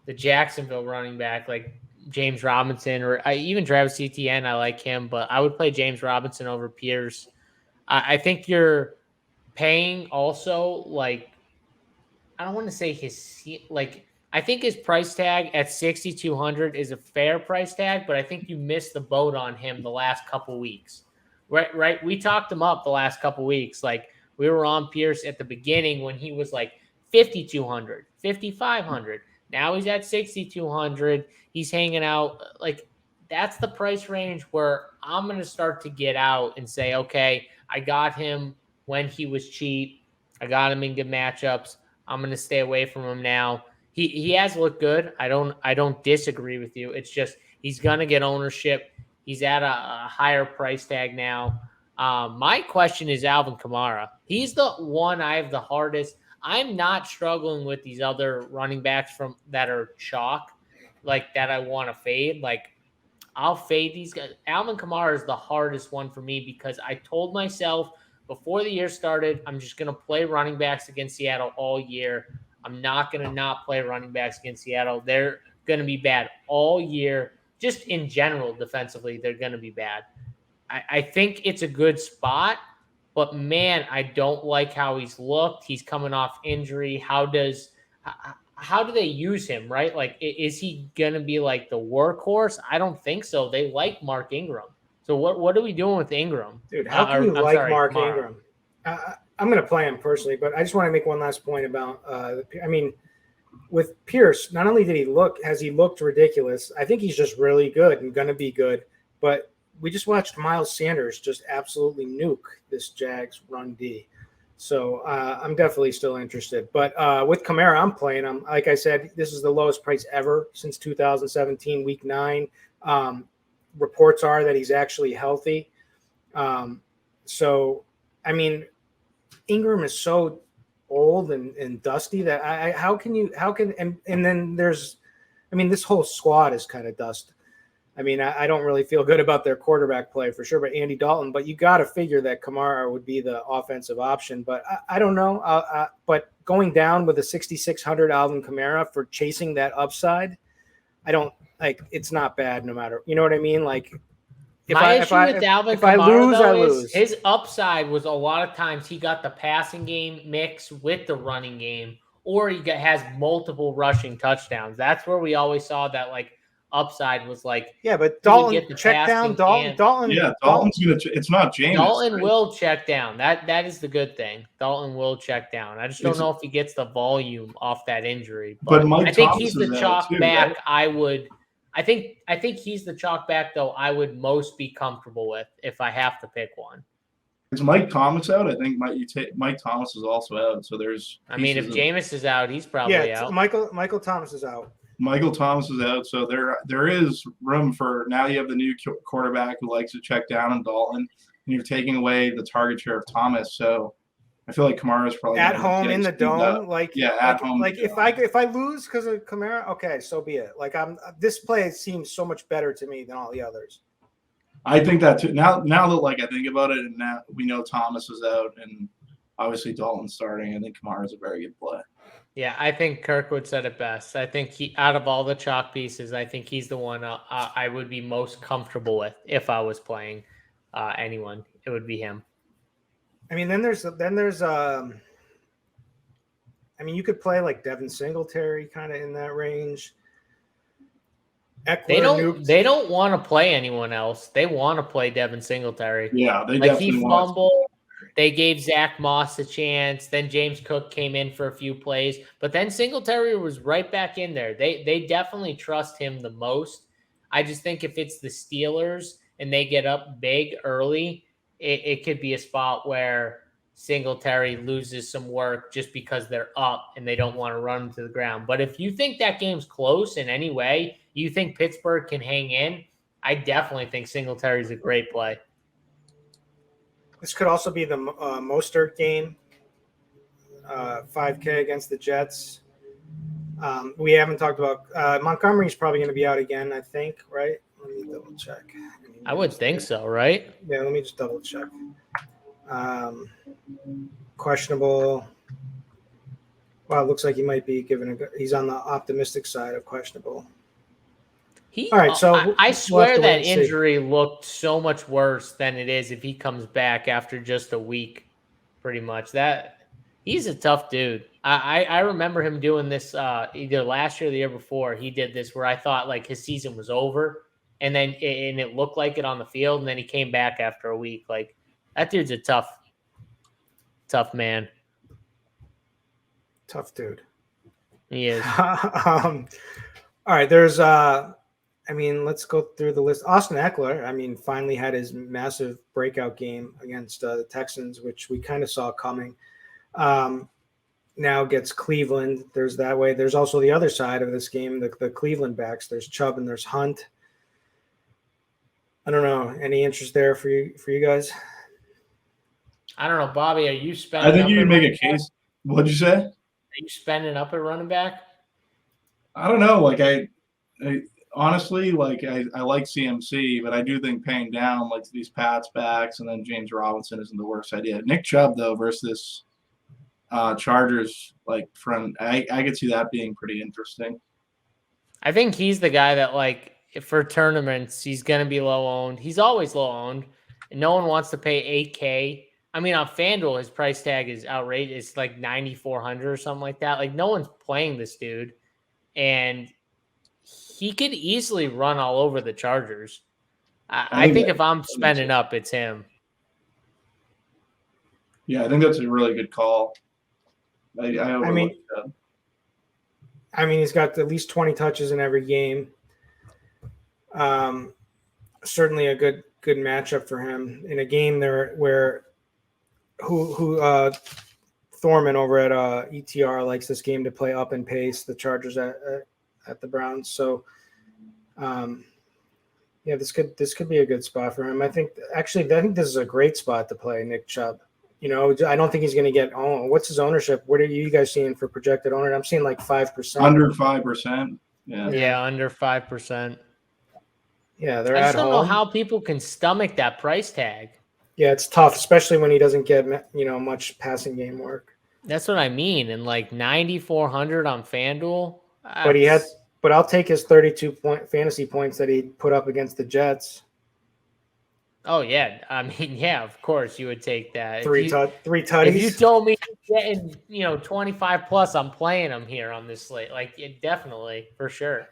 the Jacksonville running back, like James Robinson, or even Travis Etienne. I like him, but I would play James Robinson over Pierce. I think you're paying also, like, I don't want to say I think his price tag at 6,200 is a fair price tag, but I think you missed the boat on him the last couple weeks. Right. We talked him up the last couple weeks. Like we were on Pierce at the beginning when he was like 5,200, 5,500. Now he's at 6,200. He's hanging out. Like that's the price range where I'm going to start to get out and say, okay, I got him when he was cheap. I got him in good matchups. I'm going to stay away from him now. He has looked good. I don't disagree with you. It's just he's going to get ownership. He's at a higher price tag now. My question is Alvin Kamara. He's the one I have the hardest. I'm not struggling with these other running backs that are chalk, like that I want to fade. Like I'll fade these guys. Alvin Kamara is the hardest one for me because I told myself before the year started, I'm just going to play running backs against Seattle all year. I'm not going to not play running backs against Seattle. They're going to be bad all year. Just in general, defensively, they're going to be bad. I think it's a good spot, but man, I don't like how he's looked. He's coming off injury. How do they use him, right? Like, is he going to be like the workhorse? I don't think so. They like Mark Ingram. So what are we doing with Ingram? Dude, how can you Mark Ingram? I'm going to play him personally, but I just want to make one last point about with Pierce, not only has he looked ridiculous, I think he's just really good and going to be good, but we just watched Miles Sanders just absolutely nuke this Jags run D. So I'm definitely still interested. But with Kamara, I'm playing him. Like I said, this is the lowest price ever since 2017, week 9. Reports are that he's actually healthy. So, I mean, Ingram is so old and dusty that and then this whole squad is kind of dust. I mean, I don't really feel good about their quarterback play for sure, but Andy Dalton, but you got to figure that Kamara would be the offensive option, but I don't know. But going down with a 6,600 Alvin Kamara for chasing that upside, it's not bad no matter, you know what I mean? Like, If I lose, his upside was a lot of times he got the passing game mix with the running game, or he has multiple rushing touchdowns. That's where we always saw that, like, upside was like, Yeah, but he would Dalton get the check down. passing Dalton. Yeah, Dalton's gonna. It's not Jameis. Dalton right? will check down. That is the good thing. Dalton will check down. I just don't know if he gets the volume off that injury. But Mike I think Thomas he's the is out chalk too, back. right? I think he's the chalk back though. I would most be comfortable with if I have to pick one. Is Mike Thomas out? I think Mike Thomas is also out. So there's. I mean, if Jameis is out, he's probably out. Michael Thomas is out. Michael Thomas is out, so there is room for now. You have the new quarterback who likes to check down in Dalton, and you're taking away the target share of Thomas. So I feel like Kamara is probably at home in the dome. At home. Like if I lose because of Kamara, okay, so be it. Like this play seems so much better to me than all the others. I think that too. Now that like I think about it, and now we know Thomas is out, and obviously Dalton's starting. I think Kamara is a very good play. Yeah, I think Kirkwood said it best. I think out of all the chalk pieces, I think he's the one I would be most comfortable with if I was playing anyone. It would be him. I mean, then there's I mean, you could play like Devin Singletary kind of in that range. Eckler, they don't want to play anyone else. They want to play Devin Singletary. Yeah, they like definitely he fumbled. They gave Zach Moss a chance. Then James Cook came in for a few plays, but then Singletary was right back in there. They definitely trust him the most. I just think if it's the Steelers and they get up big early, it could be a spot where Singletary loses some work just because they're up and they don't want to run him to the ground. But if you think that game's close in any way, you think Pittsburgh can hang in, I definitely think Singletary is a great play. This could also be the Mostert game, 5K against the Jets. We haven't talked about Montgomery's probably going to be out again, I think, right? Let me double check. I would think so, right? Yeah, let me just double check. Questionable. Wow, it looks like he might be he's on the optimistic side of questionable. All right, so I swear that injury looked so much worse than it is if he comes back after just a week, pretty much. He's a tough dude. I remember him doing this either last year or the year before. He did this where I thought like his season was over, and then it looked like it on the field, and then he came back after a week. Like that dude's a tough man. Tough dude. He is. All right, there's I mean, let's go through the list. Austin Eckler, I mean, finally had his massive breakout game against the Texans, which we kind of saw coming. Now gets Cleveland. There's that way. There's also the other side of this game, the Cleveland backs. There's Chubb and there's Hunt. I don't know. Any interest there for you guys? I don't know, Bobby. Are you spending? I think you can make a case. What'd you say? Are you spending up at running back? I don't know. Like I honestly, like I like CMC, but I do think paying down like these Pats backs and then James Robinson isn't the worst idea. Nick Chubb though versus Chargers like front, I could see that being pretty interesting. I think he's the guy that like for tournaments he's gonna be low owned. He's always low owned, and no one wants to pay $8K. I mean, on FanDuel, his price tag is outrageous. It's like 9,400 or something like that. Like no one's playing this dude, and he could easily run all over the Chargers. I think if I'm spending up, it's him. Yeah, I think that's a really good call. I mean, he's got at least 20 touches in every game. Certainly a good matchup for him in a game there where Thorman over at ETR likes this game to play up and pace the Chargers at the Browns. So, yeah, this could be a good spot for him. I think this is a great spot to play Nick Chubb. You know, I don't think he's going to get owned. What's his ownership? What are you guys seeing for projected owner? I'm seeing like 5%. Under 5%. Yeah, under 5%. Yeah, they're I at just don't home. know how people can stomach that price tag. Yeah, it's tough, especially when he doesn't get much passing game work. That's what I mean. And like 9,400 on FanDuel. But I'll take his 32 fantasy points that he put up against the Jets. Oh yeah, I mean, yeah, of course you would take that. Three tutties. If you told me getting 25 plus, I'm playing him here on this slate. Like, definitely for sure.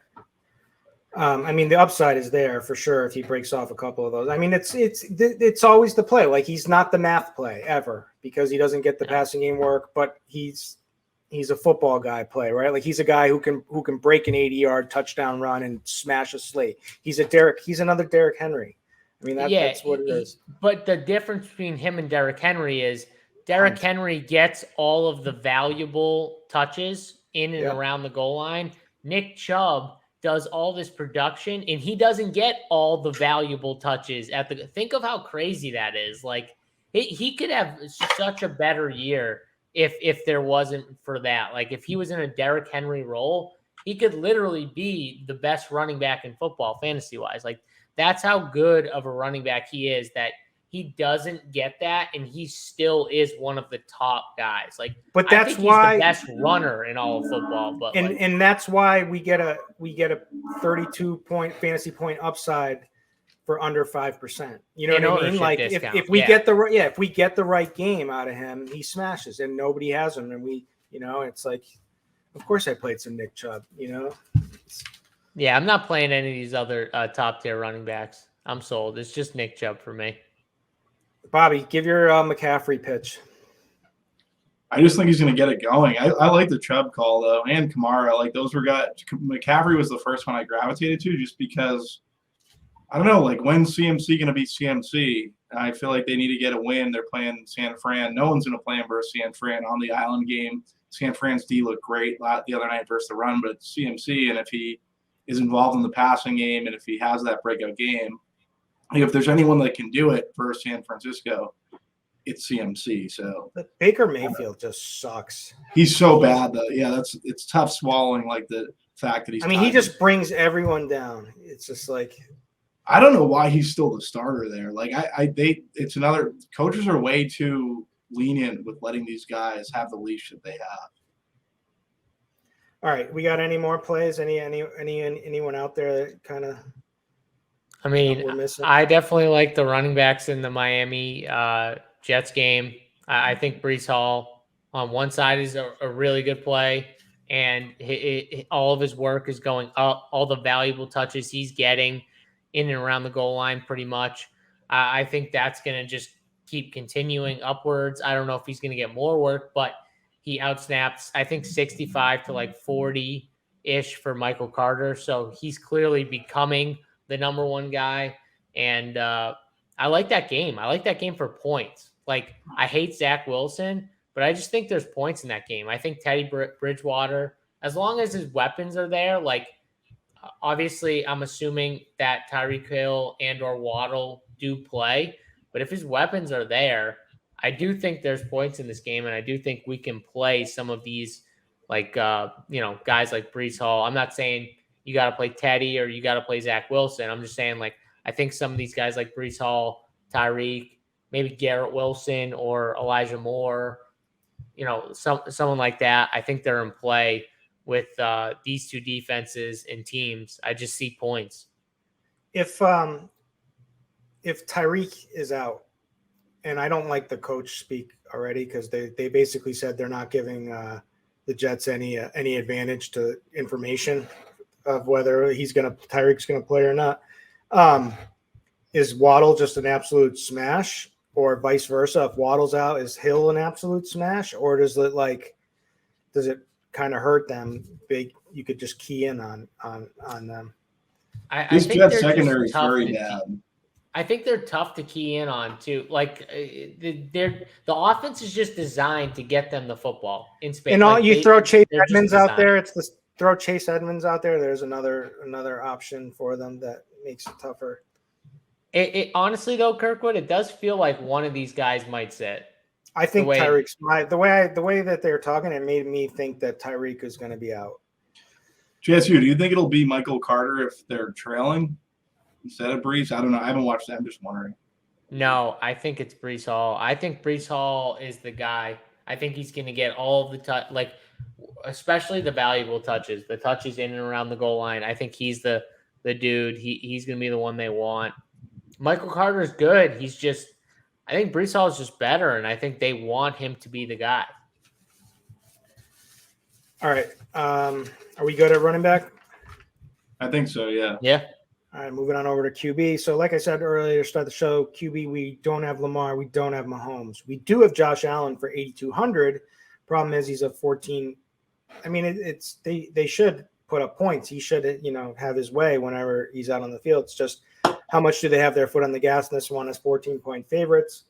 I mean, the upside is there for sure if he breaks off a couple of those. I mean, it's always the play. Like, he's not the math play ever because he doesn't get the passing game work, but he's a football guy play, right? Like, he's a guy who can break an 80-yard touchdown run and smash a slate. He's another Derrick Henry. I mean, that's what it is. But the difference between him and Derrick Henry is Derrick Henry gets all of the valuable touches in and around the goal line. Nick Chubb does all this production, and he doesn't get all the valuable touches at the. Think of how crazy that is. Like, he could have such a better year if there wasn't for that. Like, if he was in a Derrick Henry role, he could literally be the best running back in football, fantasy wise. Like, that's how good of a running back he is. That he doesn't get that, and he still is one of the top guys. Like, but that's why he's the best runner in all of football. But and that's why we get a 32-point fantasy point upside for under 5%. You know what I mean? Like, if we get the right game out of him, he smashes, and nobody has him, and it's like, of course I played some Nick Chubb. Yeah, I'm not playing any of these other top tier running backs. I'm sold. It's just Nick Chubb for me. Bobby, give your McCaffrey pitch. I just think he's going to get it going. I like the Chubb call, though, and Kamara. Like, those were guys. McCaffrey was the first one I gravitated to just because, I don't know, like, when's CMC going to be CMC? I feel like they need to get a win. They're playing San Fran. No one's going to play him versus San Fran on the island game. San Fran's D looked great the other night versus the run, but it's CMC, and if he is involved in the passing game and if he has that breakout game, if there's anyone that can do it for San Francisco, it's CMC. So but Baker Mayfield just sucks. He's so bad though. Yeah, it's tough swallowing, like, the fact that he's. I mean, he just brings everyone down. It's just like, I don't know why he's still the starter there. Like, it's another, coaches are way too lenient with letting these guys have the leash that they have. All right, we got any more plays? Anyone out there that kind of? I mean, I definitely like the running backs in the Miami Jets game. I think Breece Hall on one side is a really good play, and all of his work is going up. All the valuable touches he's getting in and around the goal line pretty much. I think that's going to just keep continuing upwards. I don't know if he's going to get more work, but he outsnaps, I think, 65 to like 40-ish for Michael Carter. So he's clearly becoming the number one guy. And I like that game. I like that game for points. Like, I hate Zach Wilson, but I just think there's points in that game. I think Teddy Bridgewater, as long as his weapons are there, like, obviously I'm assuming that Tyreek Hill and or Waddle do play, but if his weapons are there, I do think there's points in this game, and I do think we can play some of these, like, guys like Breece Hall. I'm not saying you got to play Teddy or you got to play Zach Wilson. I'm just saying, like, I think some of these guys like Breece Hall, Tyreek, maybe Garrett Wilson or Elijah Moore, someone like that. I think they're in play with these two defenses and teams. I just see points. If Tyreek is out, and I don't like the coach speak already because they basically said they're not giving the Jets any advantage to information of whether Tyreek's gonna play or not. Is Waddle just an absolute smash, or vice versa? If Waddle's out, is Hill an absolute smash, or does it kind of hurt them big? You could just key in on them. This Jets secondary is very bad. I think they're tough to key in on too. Like, the offense is just designed to get them the football in space. And you throw Chase Edmonds out there. Throw Chase Edmonds out there. There's another option for them that makes it tougher. It honestly though, Kirkwood, it does feel like one of these guys might sit. I think Tyreek's the way that they're talking, it made me think that Tyreek is going to be out. JSU, do you think it'll be Michael Carter if they're trailing instead of Breece? I don't know. I haven't watched that. I'm just wondering. No, I think it's Breece Hall. I think Breece Hall is the guy. I think he's going to get all of the touch, like, especially the valuable touches, the touches in and around the goal line. I think he's the dude. He's going to be the one they want. Michael Carter's good. I think Breece Hall is just better, and I think they want him to be the guy. All right. Are we good at running back? I think so, yeah. Yeah. All right, moving on over to QB. So, like I said earlier, to start the show, QB, we don't have Lamar, we don't have Mahomes. We do have Josh Allen for 8,200. Problem is, he's a 14. I mean, they should put up points. He should, have his way whenever he's out on the field. It's just how much do they have their foot on the gas in this one as 14-point favorites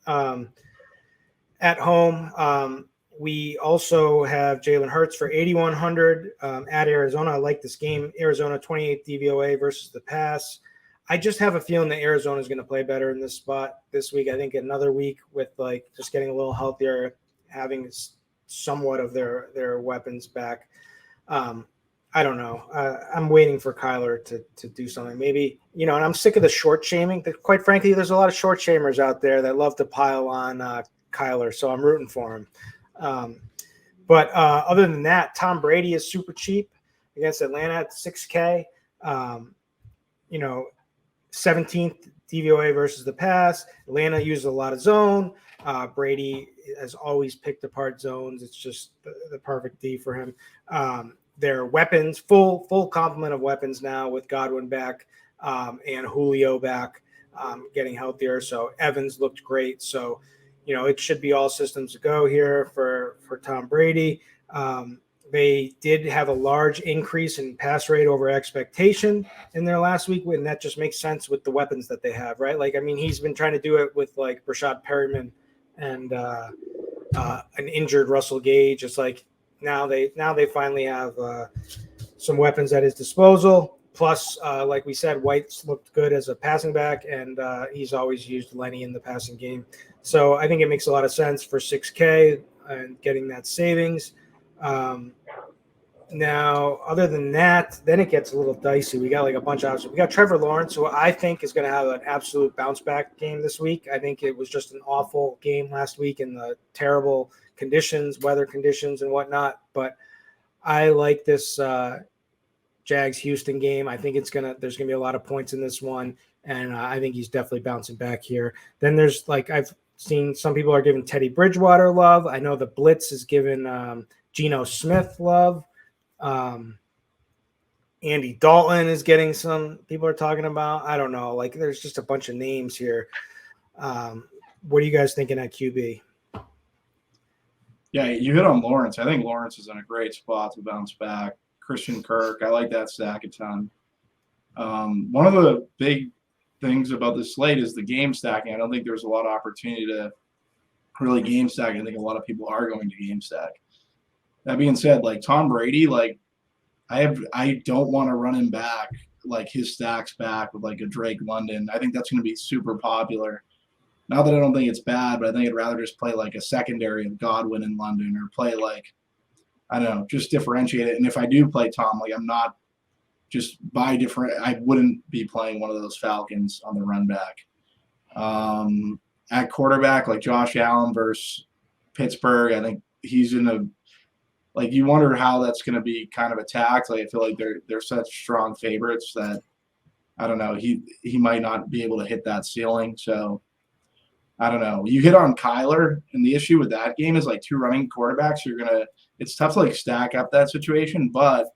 at home. We also have Jalen Hurts for 8,100 at Arizona. I like this game. Arizona 28 DVOA versus the pass. I just have a feeling that Arizona is going to play better in this spot this week. I think another week with just getting a little healthier, having somewhat of their weapons back. I don't know. I'm waiting for Kyler to do something. Maybe, and I'm sick of the short shaming. Quite frankly, there's a lot of short shamers out there that love to pile on Kyler, so I'm rooting for him. But other than that, Tom Brady is super cheap against Atlanta at 6K. 17th DVOA versus the pass. Atlanta uses a lot of zone. Brady has always picked apart zones. It's just the perfect D for him. Their weapons, full complement of weapons now with Godwin back and Julio back, getting healthier. So Evans looked great. So it should be all systems to go here for Tom Brady. They did have a large increase in pass rate over expectation in their last week, and that just makes sense with the weapons that they have, right? He's been trying to do it with Rashad Perriman and an injured Russell Gage. It's now they finally have some weapons at his disposal. Plus, like we said, White's looked good as a passing back, and he's always used Lenny in the passing game. So I think it makes a lot of sense for 6K and getting that savings. Now, other than that, then it gets a little dicey. We got a bunch of options. We got Trevor Lawrence, who I think is going to have an absolute bounce back game this week. I think it was just an awful game last week in the terrible conditions, weather conditions and whatnot. But I like this Jags Houston game. I think there's going to be a lot of points in this one. And I think he's definitely bouncing back here. Then there's I've seen some people are giving Teddy Bridgewater love. I know the Blitz is giving Geno Smith love. Andy Dalton is getting some people are talking about. I don't know. There's just a bunch of names here. What are you guys thinking at QB? Yeah, you hit on Lawrence. I think Lawrence is in a great spot to bounce back. Christian Kirk, I like that stack a ton. One of the big things about this slate is the game stacking. I don't think there's a lot of opportunity to really game stack. I think a lot of people are going to game stack. That being said, Tom Brady, I don't want to run him back, his stacks back with a Drake London. I think that's going to be super popular. Not that I don't think it's bad, but I think I'd rather just play a secondary of Godwin and London, or play I don't know, just differentiate it. And if I do play Tom, I'm not just I wouldn't be playing one of those Falcons on the run back. At quarterback, Josh Allen versus Pittsburgh, I think he's in a you wonder how that's going to be kind of attacked. I feel like they're such strong favorites that I don't know. He might not be able to hit that ceiling. So I don't know. You hit on Kyler, and the issue with that game is two running quarterbacks. It's tough to stack up that situation, but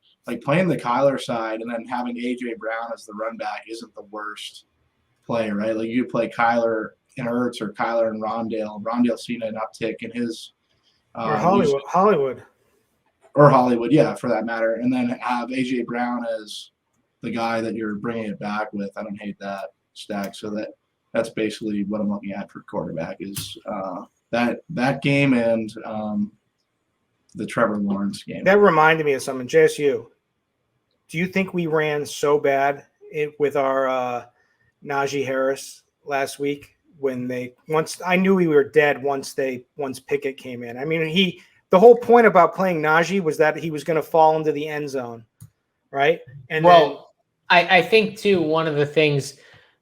playing the Kyler side and then having AJ Brown as the run back isn't the worst play, right? You play Kyler and Ertz or Kyler and Rondale. Rondale's seen an uptick in his or Hollywood. Or Hollywood, yeah, for that matter. And then have A.J. Brown as the guy that you're bringing it back with. I don't hate that stack. So that's basically what I'm looking at for quarterback is that game and the Trevor Lawrence game. That reminded me of something. JSU, do you think we ran so bad with our Najee Harris last week I knew we were dead once Pickett came in? I mean, the whole point about playing Najee was that he was going to fall into the end zone, right? And I think too, one of the things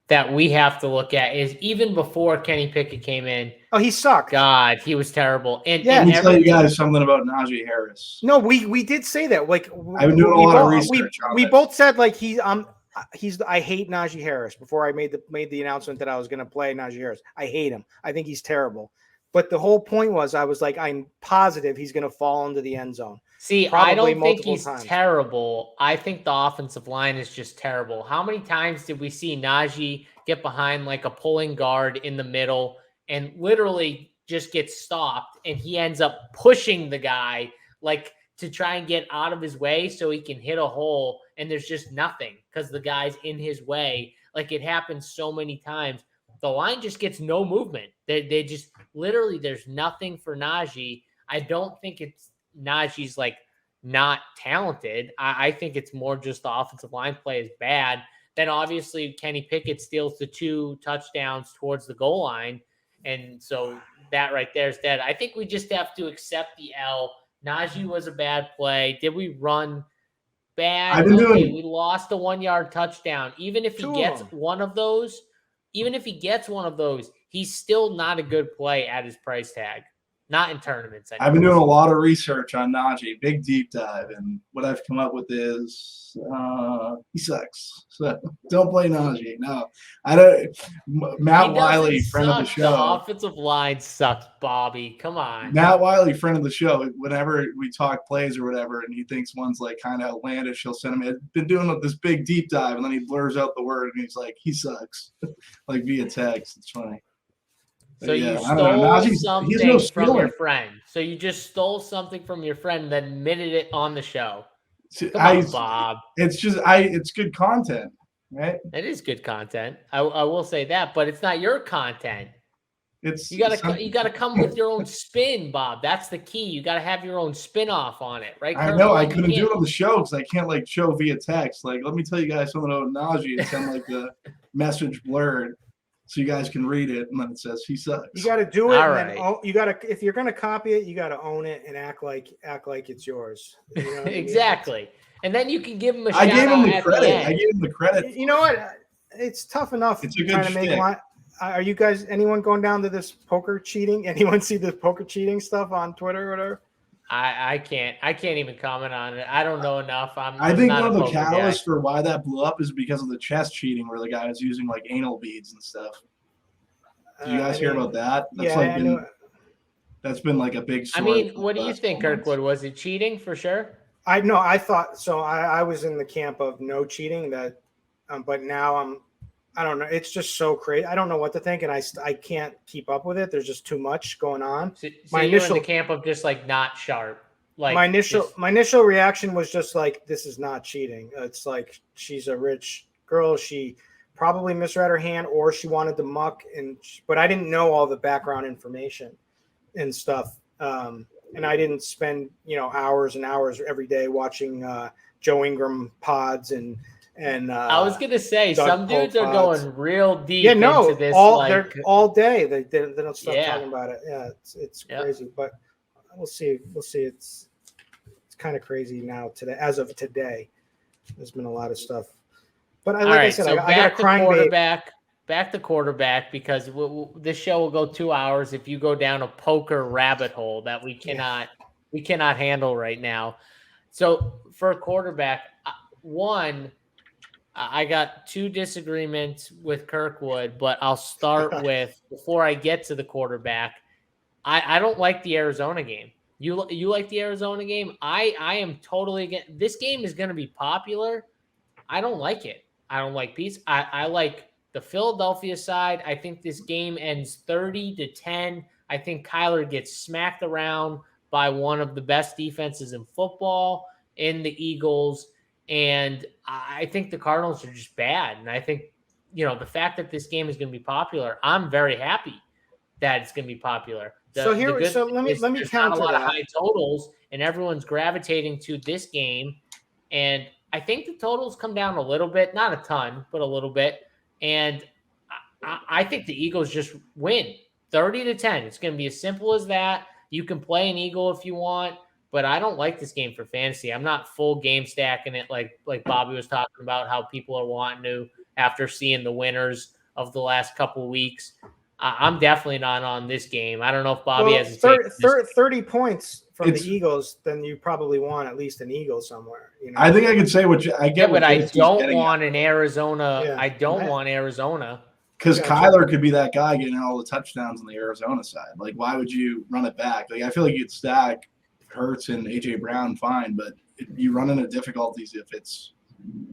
that we have to look at is even before Kenny Pickett came in. Oh, he sucked. God, he was terrible. And let me tell you guys something about Najee Harris. No, we did say that. I've been doing a lot of research. We both said I hate Najee Harris before I made the announcement that I was going to play Najee Harris. I hate him. I think he's terrible. But the whole point was I was I'm positive he's going to fall into the end zone. See, probably I don't think multiple he's times. terrible. I think the offensive line is just terrible. How many times did we see Najee get behind like a pulling guard in the middle and literally just get stopped, and he ends up pushing the guy like to try and get out of his way so he can hit a hole, and there's just nothing because the guy's in his way. Like, it happens so many times. The line just gets no movement. They just literally, there's nothing for Najee. I don't think it's Najee's like not talented. I think it's more just the offensive line play is bad. Then obviously Kenny Pickett steals the 2 touchdowns towards the goal line. And so that right there is dead. I think we just have to accept the L. Najee was a bad play. Did we run bad? Okay, we lost a 1-yard touchdown. Even if he gets one of those, he's still not a good play at his price tag. Not in tournaments. I've been doing a lot of research on Najee, big deep dive, and what I've come up with is he sucks. So don't play Najee. No, I don't. Matt Wiley, friend of the show. The offensive line sucks, Bobby. Come on. Matt Wiley, friend of the show. Whenever we talk plays or whatever, and he thinks one's like kind of outlandish, he'll send him. Been doing this big deep dive, and then he blurs out the word, and he's like, he sucks, like via text. It's funny. So you stole something from your friend. So you just stole something from your friend and then admitted it on the show. Come on, Bob. It's good content, right? It is good content. I will say that, but it's not your content. You gotta come with your own spin, Bob. That's the key. You gotta have your own spin off on it, right? I know. I couldn't do it on the show because I can't like show via text. Like, let me tell you guys something about Najee and send like the message blurred. So you guys can read it, and then it says he sucks. You got to do it. You got to, if you're going to copy it, you got to own it and act like it's yours. You know exactly. I mean? And then you can give him a shout out. I gave him the credit. You know what? It's tough enough. It's a good to make line. Are you guys? Anyone going down to this poker cheating? Anyone see the poker cheating stuff on Twitter or whatever? I can't even comment on it. I don't know enough. I think one of the catalysts for why that blew up is because of the chess cheating, where the guy was using like anal beads and stuff. Did you guys hear about that? That's been like a big story. What do you think, Kirkwood? Was it cheating for sure? I thought so. I was in the camp of no cheating. But now I don't know. It's just so crazy. I don't know what to think, and I can't keep up with it. There's just too much going on. So you're in the camp of just like not sharp. Like my initial reaction was just like, this is not cheating. It's like she's a rich girl. She probably misread her hand, or she wanted to muck, but I didn't know all the background information and stuff. And I didn't spend hours and hours every day watching Joe Ingram pods and I was gonna say some dudes are going real deep into this. They're all day. They don't stop talking about it. Yeah, it's crazy. But we'll see. It's kind of crazy now today. As of today, there's been a lot of stuff. But I said, I got a crying back to quarterback because this show will go 2 hours if you go down a poker rabbit hole that we cannot handle right now. So for a quarterback, I got 2 disagreements with Kirkwood, but I'll start with, before I get to the quarterback, I don't like the Arizona game. You like the Arizona game? I am totally against. This game is going to be popular. I don't like it. I don't like peace. I like the Philadelphia side. I think this game ends 30-10. I think Kyler gets smacked around by one of the best defenses in football in the Eagles. And I think the Cardinals are just bad. And I think, the fact that this game is going to be popular, I'm very happy that it's going to be popular. Let me counter a lot of high totals, and everyone's gravitating to this game. And I think the totals come down a little bit, not a ton, but a little bit. And I think the Eagles just win 30-10. It's going to be as simple as that. You can play an Eagle if you want. But I don't like this game for fantasy. I'm not full game stacking it like Bobby was talking about, how people are wanting to after seeing the winners of the last couple of weeks. I'm definitely not on this game. I don't know if Bobby has 30 points from the Eagles, then you probably want at least an Eagle somewhere. I think I can say I get. But I don't want an Arizona. Yeah. I don't want Arizona. Because Kyler could be that guy getting all the touchdowns on the Arizona side. Like, why would you run it back? Like, I feel like you'd stack Hurts and A.J. Brown, fine, but you run into difficulties if it's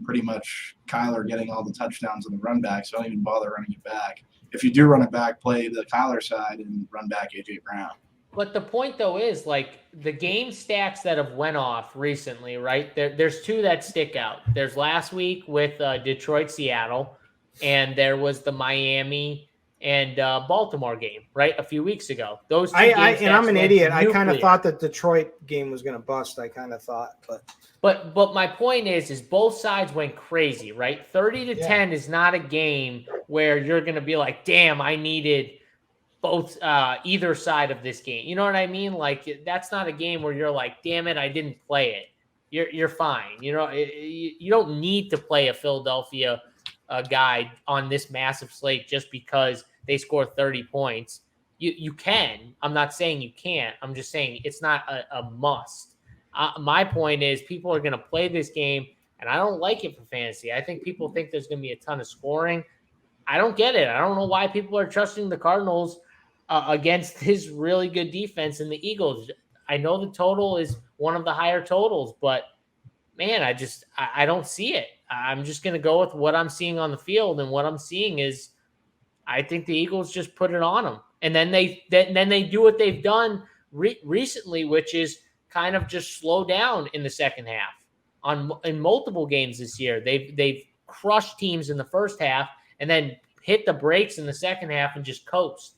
pretty much Kyler getting all the touchdowns on the run back, so don't even bother running it back. If you do run it back, play the Kyler side and run back A.J. Brown. But the point, though, is like the game stacks that have went off recently, right? There's two that stick out. There's last week with Detroit, Seattle, and there was the Miami and Baltimore game, right? A few weeks ago. Those two games. And I'm an idiot. I kind of thought the Detroit game was going to bust. I kind of thought, but my point is both sides went crazy, right? 30-10 is not a game where you're going to be like, damn, I needed both either side of this game. You know what I mean? Like, that's not a game where you're like, damn it, I didn't play it. You're fine. You know, you don't need to play a Philadelphia guy on this massive slate just because they score 30 points. You can. I'm not saying you can't. I'm just saying it's not a must. My point is people are going to play this game, and I don't like it for fantasy. I think people think there's going to be a ton of scoring. I don't get it. I don't know why people are trusting the Cardinals against this really good defense and the Eagles. I know the total is one of the higher totals, but man, I don't see it. I'm just going to go with what I'm seeing on the field, and what I'm seeing is I think the Eagles just put it on them, and then they do what they've done recently, which is kind of just slow down in the second half. In multiple games this year, they've crushed teams in the first half and then hit the brakes in the second half and just coast.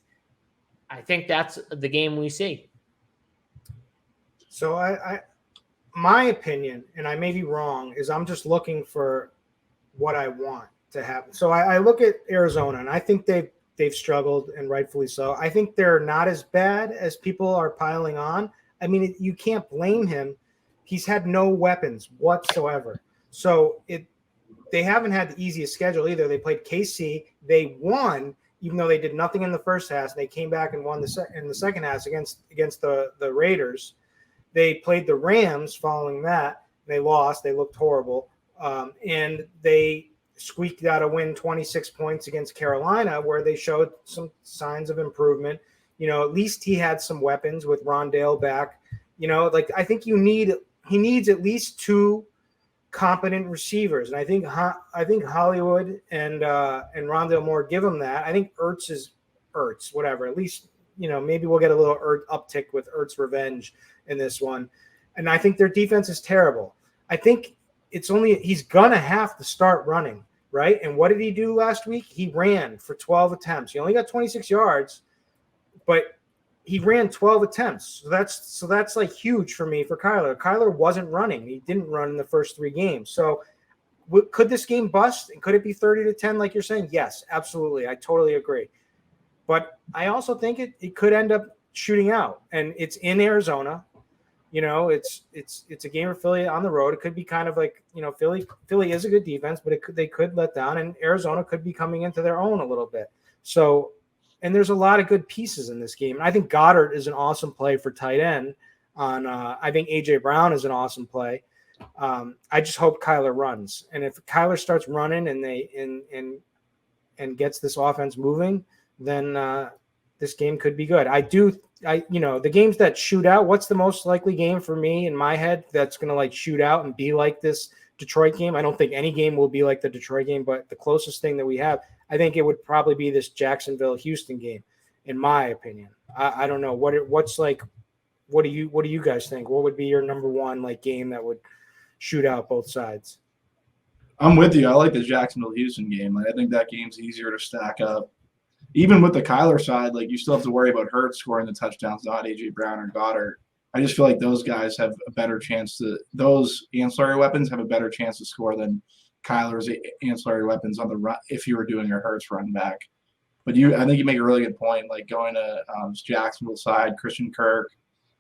I think that's the game we see. So my opinion, and I may be wrong, is I'm just looking for what I want to happen. So I look at Arizona, and I think they've struggled, and rightfully so. I think they're not as bad as people are piling on. I mean, you can't blame him. He's had no weapons whatsoever. So they haven't had the easiest schedule either. They played KC. They won, even though they did nothing in the first half. They came back and won in the second half against the Raiders. They played the Rams following that. They lost. They looked horrible. And they squeaked out a win 26 points against Carolina, where they showed some signs of improvement. You know, at least he had some weapons with Rondale back. You know, like I think he needs at least two competent receivers, and I think Hollywood and Rondale Moore give him that. I think Ertz, whatever. At least, you know, maybe we'll get a little uptick with Ertz revenge in this one. And I think their defense is terrible. I think he's gonna have to start running, right? And what did he do last week? He ran for 12 attempts. He only got 26 yards, but he ran 12 attempts. So that's like huge for me for Kyler. Kyler wasn't running. He didn't run in the first 3 games. So could this game bust? And could it be 30-10 like you're saying? Yes, absolutely. I totally agree. But I also think it could end up shooting out. And it's in Arizona. You know, it's a game of Philly on the road. It could be kind of like, you know, Philly is a good defense, but they could let down, and Arizona could be coming into their own a little bit. So, and there's a lot of good pieces in this game. And I think Goddard is an awesome play for tight end. I think A.J. Brown is an awesome play. I just hope Kyler runs. And if Kyler starts running and gets this offense moving, then this game could be good. The games that shoot out, what's the most likely game for me in my head that's going to like shoot out and be like this Detroit game? I don't think any game will be like the Detroit game, but the closest thing that we have, I think it would probably be this Jacksonville-Houston game, in my opinion. I don't know what do you guys think? What would be your number one like game that would shoot out both sides? I'm with you. I like the Jacksonville-Houston game. Like, I think that game's easier to stack up. Even with the Kyler side, like you still have to worry about Hurts scoring the touchdowns, not A.J. Brown or Goddard. I just feel like those guys have a better chance those ancillary weapons have a better chance to score than Kyler's ancillary weapons on the run if you were doing a Hurts run back. But I think you make a really good point, like going to Jacksonville side, Christian Kirk,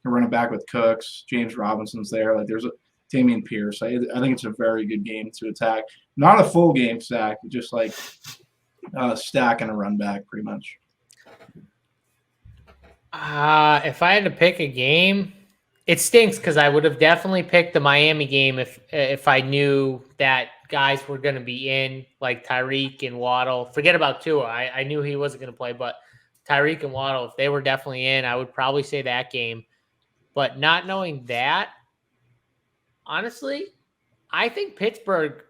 you're running back with Cooks, James Robinson's there. Like there's a Dameon Pierce. I think it's a very good game to attack. Not a full game stack, just like stack and a run back pretty much. If I had to pick a game, it stinks because I would have definitely picked the Miami game if I knew that guys were going to be in, like Tyreek and Waddle. Forget about Tua. I knew he wasn't going to play, but Tyreek and Waddle, if they were definitely in, I would probably say that game. But not knowing that, honestly, I think Pittsburgh,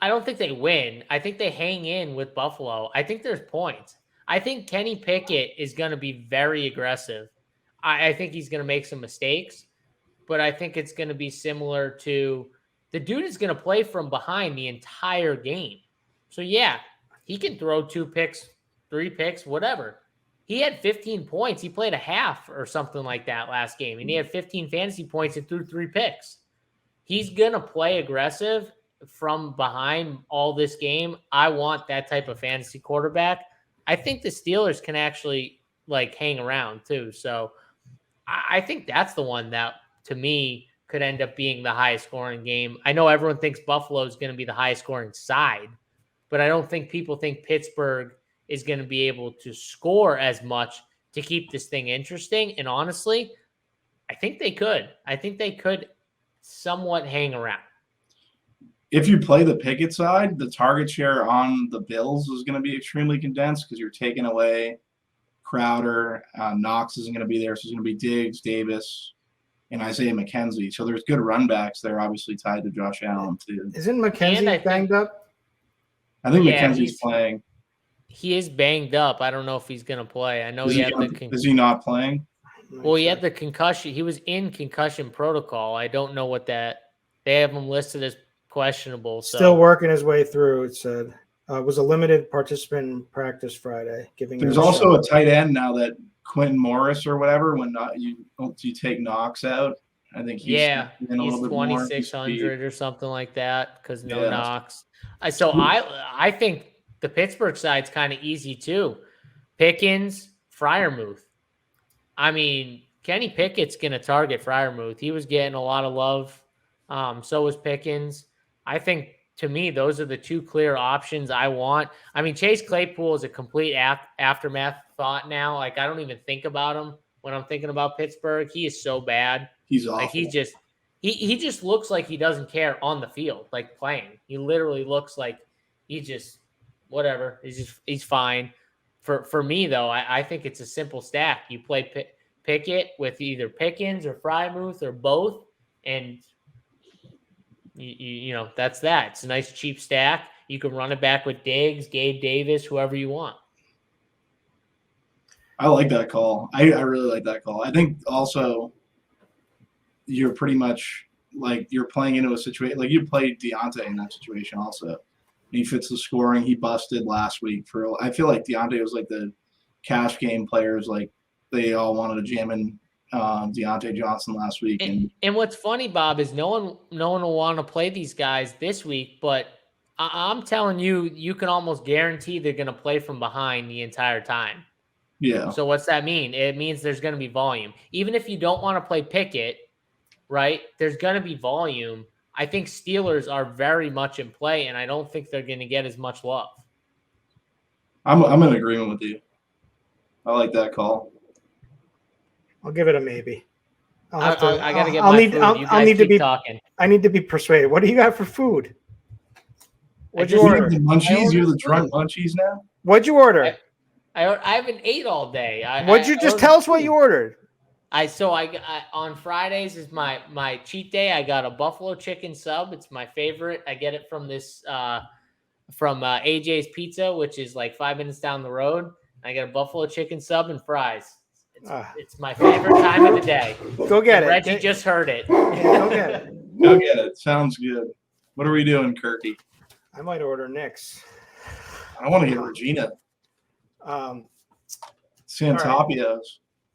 I don't think they win. I think they hang in with Buffalo. I think there's points. I think Kenny Pickett is going to be very aggressive. I think he's going to make some mistakes, but I think it's going to be similar to the dude is going to play from behind the entire game. So, yeah, he can throw 2 picks, 3 picks, whatever. He had 15 points. He played a half or something like that last game, and he had 15 fantasy points and threw 3 picks. He's going to play aggressive from behind all this game. I want that type of fantasy quarterback. I think the Steelers can actually hang around too. So I think that's the one that to me could end up being the highest scoring game. I know everyone thinks Buffalo is going to be the highest scoring side, but I don't think people think Pittsburgh is going to be able to score as much to keep this thing interesting. And honestly, I think they could. I think they could somewhat hang around. If you play the Pickett side, the target share on the Bills is going to be extremely condensed because you're taking away Crowder. Knox isn't going to be there, so it's going to be Diggs, Davis, and Isaiah McKenzie. So there's good run backs there, obviously tied to Josh Allen too. Isn't McKenzie banged up? I think McKenzie's playing. He is banged up. I don't know if he's going to play. I know he had Is he not playing? Well, he had the concussion. He was in concussion protocol. I don't know what that. They have him listed as questionable. So. Still working his way through, it said. Was a limited participant in practice Friday. There's also a tight end now that Quentin Morris or whatever. When you take Knox out, I think he's he's 2,600 or something like that because no Knox. So I think the Pittsburgh side's kind of easy too. Pickens, Freiermuth. I mean, Kenny Pickett's going to target Freiermuth. He was getting a lot of love. So was Pickens. I think, to me, those are the 2 clear options I want. I mean, Chase Claypool is a complete aftermath thought now. I don't even think about him when I'm thinking about Pittsburgh. He is so bad. He's awful. He just looks like he doesn't care on the field, playing. He literally looks like he just whatever. He's fine. For me, though, I think it's a simple stack. You play Pickett with either Pickens or Freiermuth or both, and you know that's that. It's a nice cheap stack. You can run it back with Diggs, Gabe Davis, whoever you want. I like that call. I really like that call. I think also you're pretty much you're playing into a situation you played Deontay in that situation also. He fits the scoring. He busted last week I feel like Deontay was the cash game players. They all wanted to jam in Deontay Johnson last week. And what's funny, Bob, is no one will want to play these guys this week, but I'm telling you, you can almost guarantee they're going to play from behind the entire time. Yeah. So what's that mean? It means there's going to be volume. Even if you don't want to play Pickett, right, there's going to be volume. I think Steelers are very much in play, and I don't think they're going to get as much love. I'm in agreement with you. I like that call. I'll give it a maybe. I got to get my food. You guys keep talking. I need to be persuaded. What do you got for food? What'd you order? The munchies? You're the drunk munchies now? What'd you order? I haven't ate all day. What'd you just tell us what you ordered? I on Fridays is my cheat day. I got a buffalo chicken sub. It's my favorite. I get it from this from AJ's Pizza, which is 5 minutes down the road. I got a buffalo chicken sub and fries. It's my favorite time of the day. Go get it. Reggie just heard it. Go get it. Go get it. Sounds good. What are we doing, Kirky? I might order Nick's. I want to get Regina. Santapios. Right.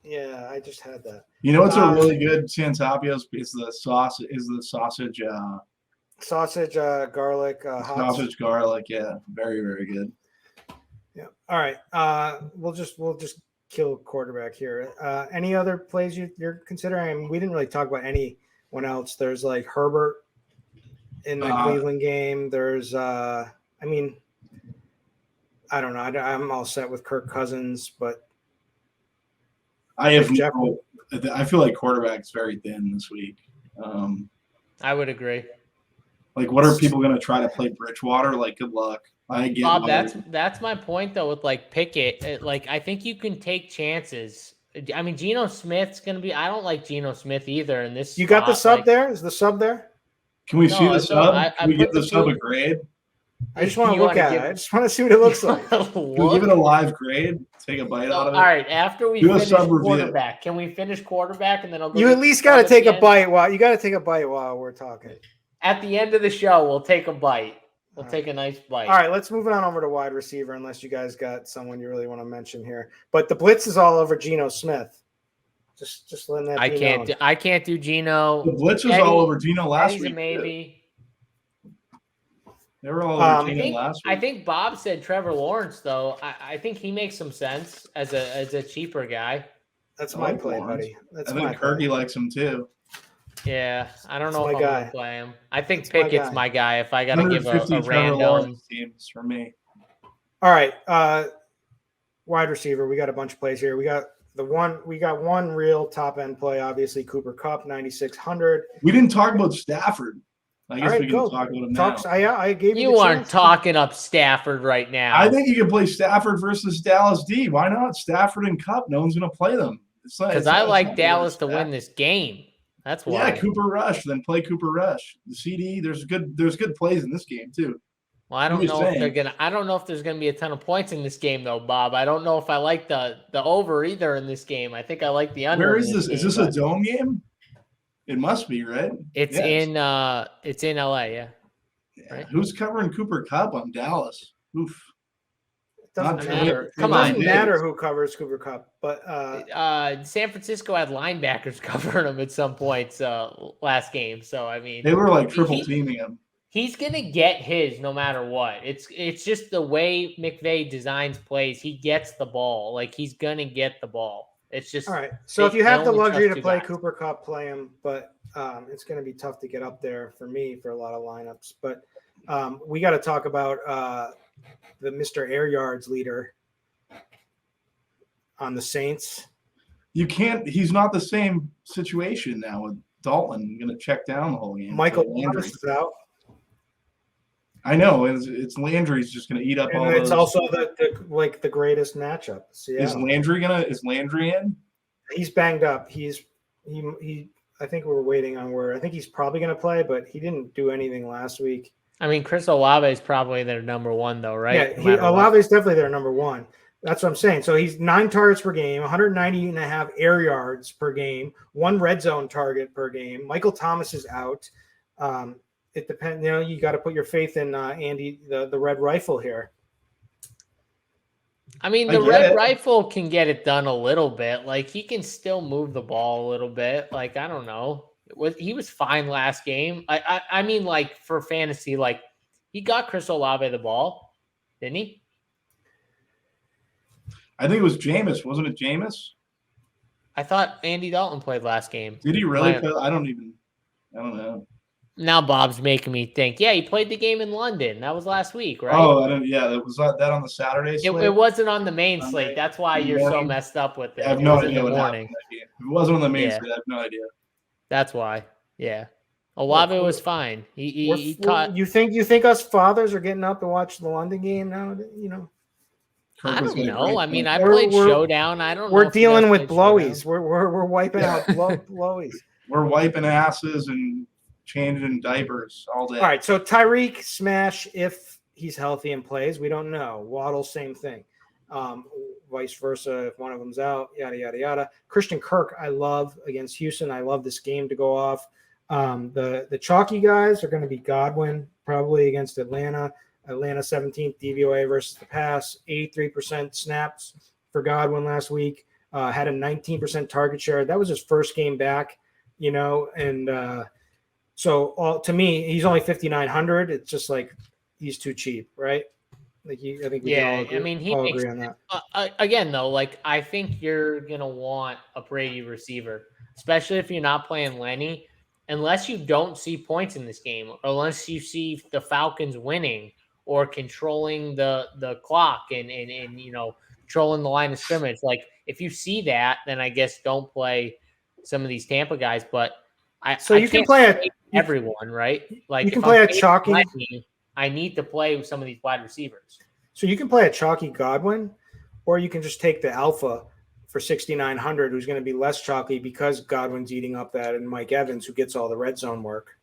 Yeah, I just had that. You know what's a really good Santapios is the sausage. Sausage, garlic, hot sausage, garlic. Yeah, very, very good. Yeah. All right. We'll just kill quarterback here. Any other plays you're considering? I mean, we didn't really talk about anyone else. There's Herbert in the Cleveland game. There's I don't know. I'm all set with Kirk Cousins, but I feel like quarterback's very thin this week. I would agree. What are people going to try to play Bridgewater? Good luck. I get Bob, that's my point though with Pickett. I think you can take chances I mean, Geno Smith's going to be. I don't like Geno Smith either. In this, You got the spot, sub there? Is the sub there? Can we see No, the so sub? I Can we give put the the sub a two- grade? I just want to You look wanna at give- it. I just want to see what it looks like. Can we give it a live grade? Take a bite out of it. All right, after we Do a finish sub review. quarterback, can we finish quarterback and then I'll go? You to at least sub got to at take the a end? bite while we're talking. At the end of the show, we'll take a bite. We'll All take a nice bite. All right, let's move on over to wide receiver, unless you guys got someone you really want to mention here. But the blitz is all over Geno Smith. Just letting that I be can't. known. I can't do Geno. The blitz was Eddie- all over Geno last Eddie's week. a maybe. They were all over I Geno think, last I week. think Bob said Trevor Lawrence though. I think he makes some sense as a cheaper guy. That's I my like play, Lawrence. buddy. That's I my think play. Kirky likes him too. Yeah, I don't That's know if my I'm guy. gonna play him. I think That's my Pickett's guy. my guy. If I gotta give 150 a Trevor random. Lawrence teams for me. All right, wide receiver. We got a bunch of plays here. We got one real top end play. Obviously, Cooper Kupp, 9,600. We didn't talk about Stafford. I guess All right, we can go. talk about him now. I gave you. You the aren't chance. talking up Stafford right now. I think you can play Stafford versus Dallas D. Why not Stafford and Kupp? No one's going to play them. because I like Dallas to win this game. That's why. Yeah, Cooper Rush. Then play Cooper Rush. The CD. There's good plays in this game too. Well, I don't I'm just know if they're saying. gonna. I don't know if there's gonna be a ton of points in this game, though, Bob. I don't know if I like the over either in this game. I think I like the under. Where in is this? Is game, this a but dome game? It must be, right? It's Yes. it's in LA. Yeah. Yeah. right. Who's covering Cooper Kupp on Dallas? Oof. It doesn't Not matter. really. It Come doesn't on. matter who covers Cooper Kupp, but San Francisco had linebackers covering him at some points last game. So I mean, They were like He- triple teaming him. he's gonna get his no matter what. It's just the way McVay designs plays. He gets the ball. Like he's gonna get the ball. It's just all right. So if they you have the only luxury trust to two play guys. Cooper Kupp, play him. But it's going to be tough to get up there for me for a lot of lineups. But we got to talk about the Mr. Air Yards leader on the Saints. You can't. He's not the same situation now with Dalton. Going to check down the whole game. Michael Landry. Thomas is out, I know. It's Landry's just going to eat up all and it's those. also the greatest matchup. Is Landry in? He's banged up. He. I think we're waiting on where. I think he's probably going to play, but he didn't do anything last week. I mean, Chris Olave is probably their number one, though, right? Yeah, No matter what. Olave is definitely their number one. That's what I'm saying. So he's 9 targets per game, 190 and a half air yards per game, 1 red zone target per game. Michael Thomas is out. It depends. You got to put your faith in Andy, the red rifle here. I mean, I the get red it. rifle can get it done a little bit. Like he can still move the ball a little bit. Like I don't know. He was fine last game. I mean, like for fantasy, like he got Chris Olave the ball, didn't he? I think it was Jameis. Wasn't it Jameis? I thought Andy Dalton played last game. Did he really? My- I don't know. Now Bob's making me think. Yeah, he played the game in London. That was last week, right? Oh, I don't. Yeah, that was that on the Saturday. Slate? It wasn't on the main Sunday slate. That's why in the you're so morning? messed up with it. I have It no was in idea the what happened. morning. in that game. If it wasn't on the main Yeah. slate, I have no idea. That's why. Yeah. Olave was fine. He caught. You think us fathers are getting up to watch the London game now? I Kirk was don't gonna know. break I mean, them. I We're- played we're- Showdown. I don't know. We're if you guys dealing with played Showdown. blowies. We're wiping out blowies. We're wiping asses and changing diapers all day. All right, so Tyreek smash if he's healthy and plays. We don't know. Waddle, same thing. Vice versa if one of them's out. Yada yada yada. Christian Kirk, I love against Houston. I love this game to go off. The chalky guys are going to be Godwin probably against Atlanta. Atlanta 17th DVOA versus the pass. 83% snaps for Godwin last week. Had a 19% target share. That was his first game back. And so to me, he's only 5,900. It's just like he's too cheap, right? Like I think we can all agree, I mean, he all makes agree on that. again though. Like I think you're gonna want a Brady receiver, especially if you're not playing Lenny, unless you don't see points in this game, or unless you see the Falcons winning or controlling the clock and controlling the line of scrimmage. Like if you see that, then I guess don't play some of these Tampa guys. But You can play everyone, right? Like you can if play I'm a fading chalky. Lenny, I need to play with some of these wide receivers. So you can play a chalky Godwin, or you can just take the alpha for 6,900 who's going to be less chalky because Godwin's eating up that, and Mike Evans, who gets all the red zone work.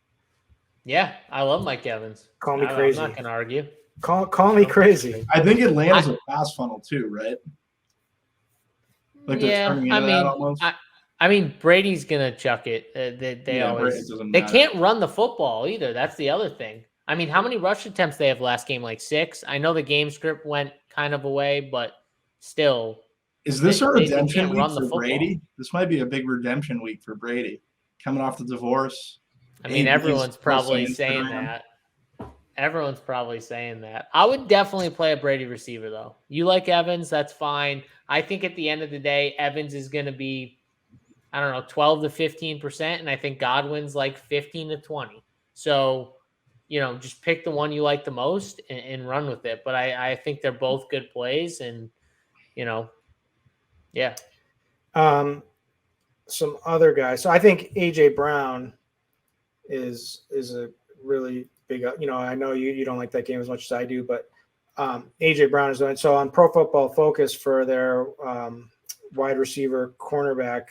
Yeah, I love Mike Evans. Call me crazy. I'm not going to argue. Call me crazy. I think Atlanta's a pass funnel too, right? Like they're turning into that almost. I mean, Brady's gonna chuck it. They always they can't run the football either. That's the other thing. I mean, how many rush attempts they have last game? Like 6. I know the game script went kind of away, but still. Is this a redemption week for Brady? This might be a big redemption week for Brady, coming off the divorce. I mean, everyone's probably saying that. Everyone's probably saying that. I would definitely play a Brady receiver, though. You like Evans, that's fine. I think at the end of the day, Evans is going to be, 12 to 15%, and I think Godwin's like 15 to 20. So, just pick the one you like the most and run with it. But I think they're both good plays, and, yeah. Some other guys. So I think A.J. Brown is a really big, I know you don't like that game as much as I do, but A.J. Brown is doing so on Pro Football Focus for their wide receiver cornerback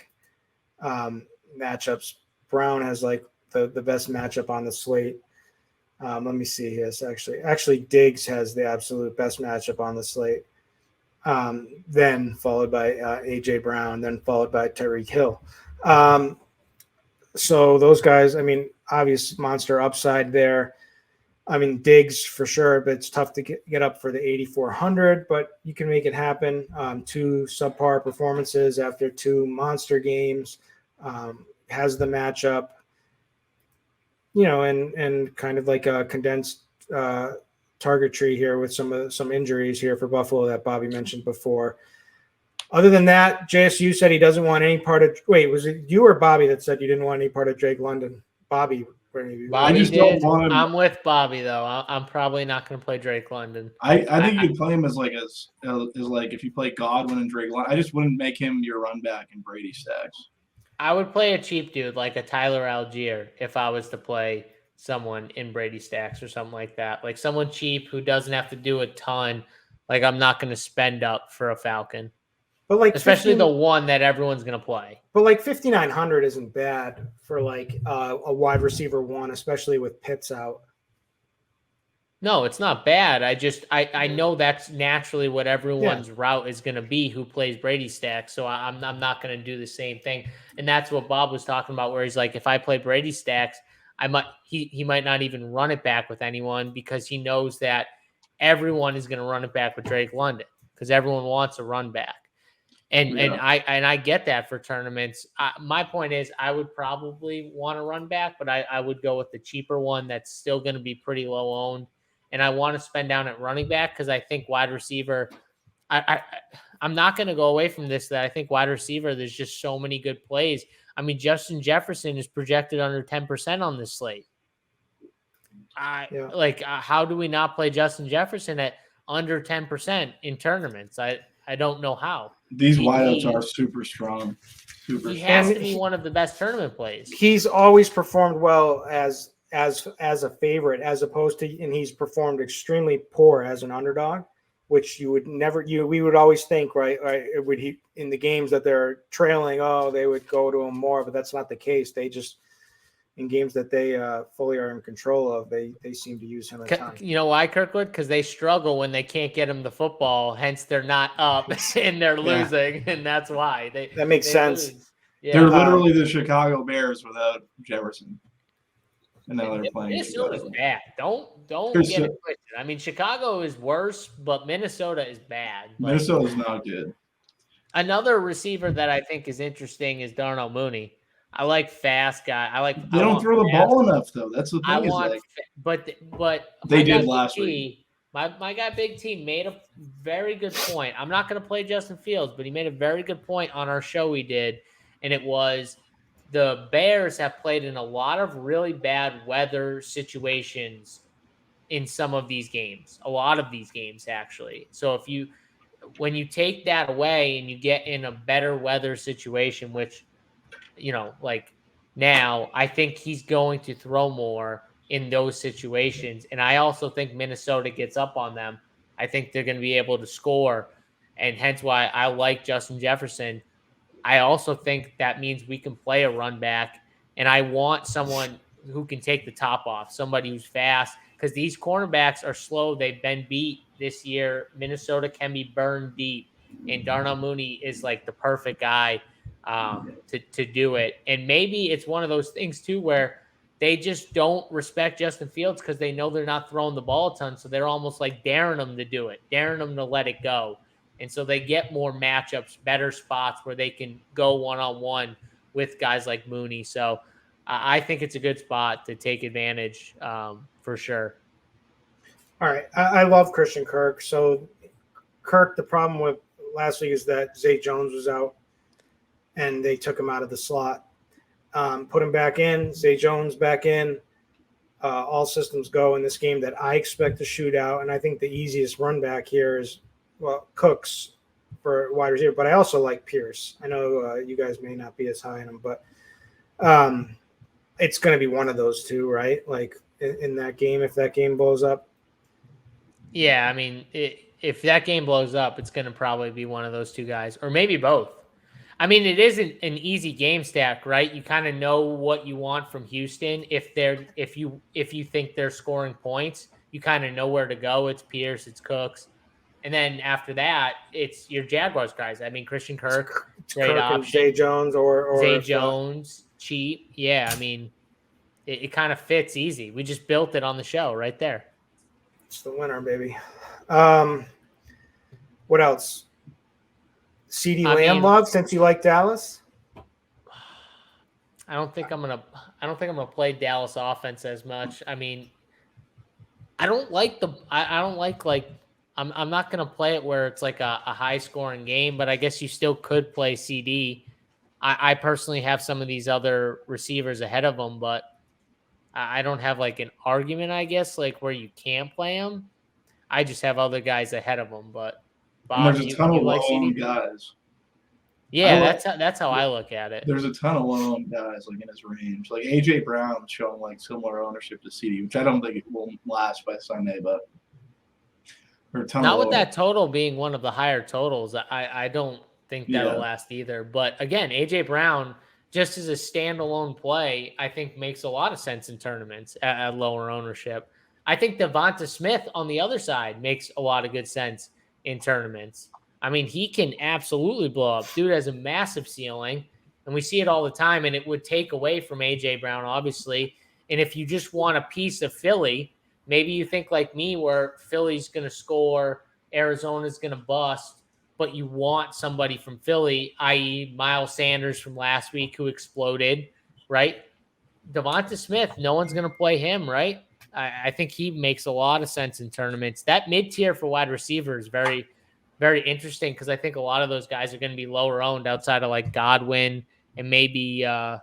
matchups. Brown has like the best matchup on the slate. Let me see here. Actually Diggs has the absolute best matchup on the slate. Then followed by A.J. Brown, then followed by Tyreek Hill. So those guys, I mean, obvious monster upside there. I mean, Diggs for sure, but it's tough to get up for the 8,400, but you can make it happen. 2 subpar performances after 2 monster games, has the matchup, and kind of like a condensed target tree here with some injuries here for Buffalo that Bobby mentioned before. Other than that, JSU said he doesn't want any part of – wait, was it you or Bobby that said you didn't want any part of Drake London? Bobby did. I'm with Bobby, though. I'm probably not going to play Drake London. I think you'd play him as if you play Godwin and Drake London. I just wouldn't make him your run back in Brady stacks. I would play a cheap dude like a Tyler Algier if I was to play someone in Brady stacks or something like that. Like someone cheap who doesn't have to do a ton. Like I'm not going to spend up for a Falcon. But like especially the one that everyone's going to play. But like 5,900 isn't bad for like a wide receiver one, especially with Pitts out. No, it's not bad. I know that's naturally what everyone's route is going to be who plays Brady stacks. So I'm not going to do the same thing. And that's what Bob was talking about, where he's like, if I play Brady stacks, he might not even run it back with anyone because he knows that everyone is going to run it back with Drake London because everyone wants a run back. And I get that for tournaments. My point is I would probably want to run back, but I would go with the cheaper one that's still going to be pretty low owned. And I want to spend down at running back because I think wide receiver, I'm not going to go away from this, that I think wide receiver, there's just so many good plays. I mean, Justin Jefferson is projected under 10% on this slate. How do we not play Justin Jefferson at under 10% in tournaments? I don't know how. These wideouts are super strong. He has to be one of the best tournament plays. He's always performed well as a favorite, as opposed to, and he's performed extremely poor as an underdog, which you would never, we would always think, right? Would he in the games that they're trailing? Oh, they would go to him more, but that's not the case. They just, in games that they fully are in control of, they seem to use him a ton. You know why, Kirkwood? Because they struggle when they can't get him the football. Hence, they're not up and they're losing, and that's why that makes sense. Yeah. They're literally the Chicago Bears without Jefferson. And now they're playing. Minnesota's bad. Don't get it twisted. I mean, Chicago is worse, but Minnesota is bad. Minnesota's not good. Another receiver that I think is interesting is Darnell Mooney. I like fast guy. They don't throw the ball enough though. That's the thing. But they did last week. My guy Big T made a very good point. I'm not going to play Justin Fields, but he made a very good point on our show we did, and it was the Bears have played in a lot of really bad weather situations in some of these games. A lot of these games actually. So when you take that away and you get in a better weather situation, which like now, I think he's going to throw more in those situations. And I also think Minnesota gets up on them. I think they're going to be able to score. And hence why I like Justin Jefferson I also think that means we can play a run back, and I want someone who can take the top off, somebody who's fast, because these cornerbacks are slow. They've been beat this year. Minnesota can be burned deep, and Darnell Mooney is like the perfect guy to do it. And maybe it's one of those things too where they just don't respect Justin Fields because they know they're not throwing the ball a ton, so they're almost like daring them to do it, daring them to let it go. And so they get more matchups, better spots where they can go one-on-one with guys like Mooney. So I think it's a good spot to take advantage for sure. All right. I love Christian Kirk. So Kirk, the problem with last week is that Zay Jones was out and they took him out of the slot. Put him back in, Zay Jones back in. All systems go in this game that I expect to shoot out. And I think the easiest run back here is, well, Cooks for wide receiver. But I also like Pierce. I know you guys may not be as high on him, but it's going to be one of those two, right? Like in that game, if that game blows up. Yeah, I mean, if that game blows up, it's going to probably be one of those two guys, or maybe both. I mean, it isn't an easy game stack, right? You kind of know what you want from Houston. If you think they're scoring points, you kind of know where to go. It's Pierce, it's Cooks, and then after that, it's your Jaguars guys. I mean, Christian Kirk, great Kirk option. And Zay Jones or Zay Jones, cheap. Yeah, I mean, it kind of fits easy. We just built it on the show right there. It's the winner, baby. What else? CeeDee Lamb love since you like Dallas. I don't think I'm gonna play Dallas offense as much. I mean, I don't like I'm not gonna play it where it's like a high scoring game, but I guess you still could play CD. I personally have some of these other receivers ahead of them, but I don't have like an argument, I guess, like where you can't play them. I just have other guys ahead of them, but Bob, there's a ton of like low-owned guys. Yeah, that's how I look at it. There's a ton of low-owned guys like in his range. Like AJ Brown showing like similar ownership to CD, which I don't think it will last by Sunday, but not with that total being one of the higher totals. I don't think that'll last either. But again, AJ Brown, just as a standalone play, I think makes a lot of sense in tournaments at lower ownership. I think Devonta Smith on the other side makes a lot of good sense in tournaments. I mean, he can absolutely blow up. Dude has a massive ceiling, and we see it all the time, and it would take away from A.J. Brown, obviously. And if you just want a piece of Philly, maybe you think like me where Philly's going to score, Arizona's going to bust, but you want somebody from Philly, i.e. Miles Sanders from last week who exploded, right? Devonta Smith, no one's going to play him, right? I think he makes a lot of sense in tournaments. That mid-tier for wide receiver is very, very interesting because I think a lot of those guys are going to be lower owned outside of like Godwin and maybe I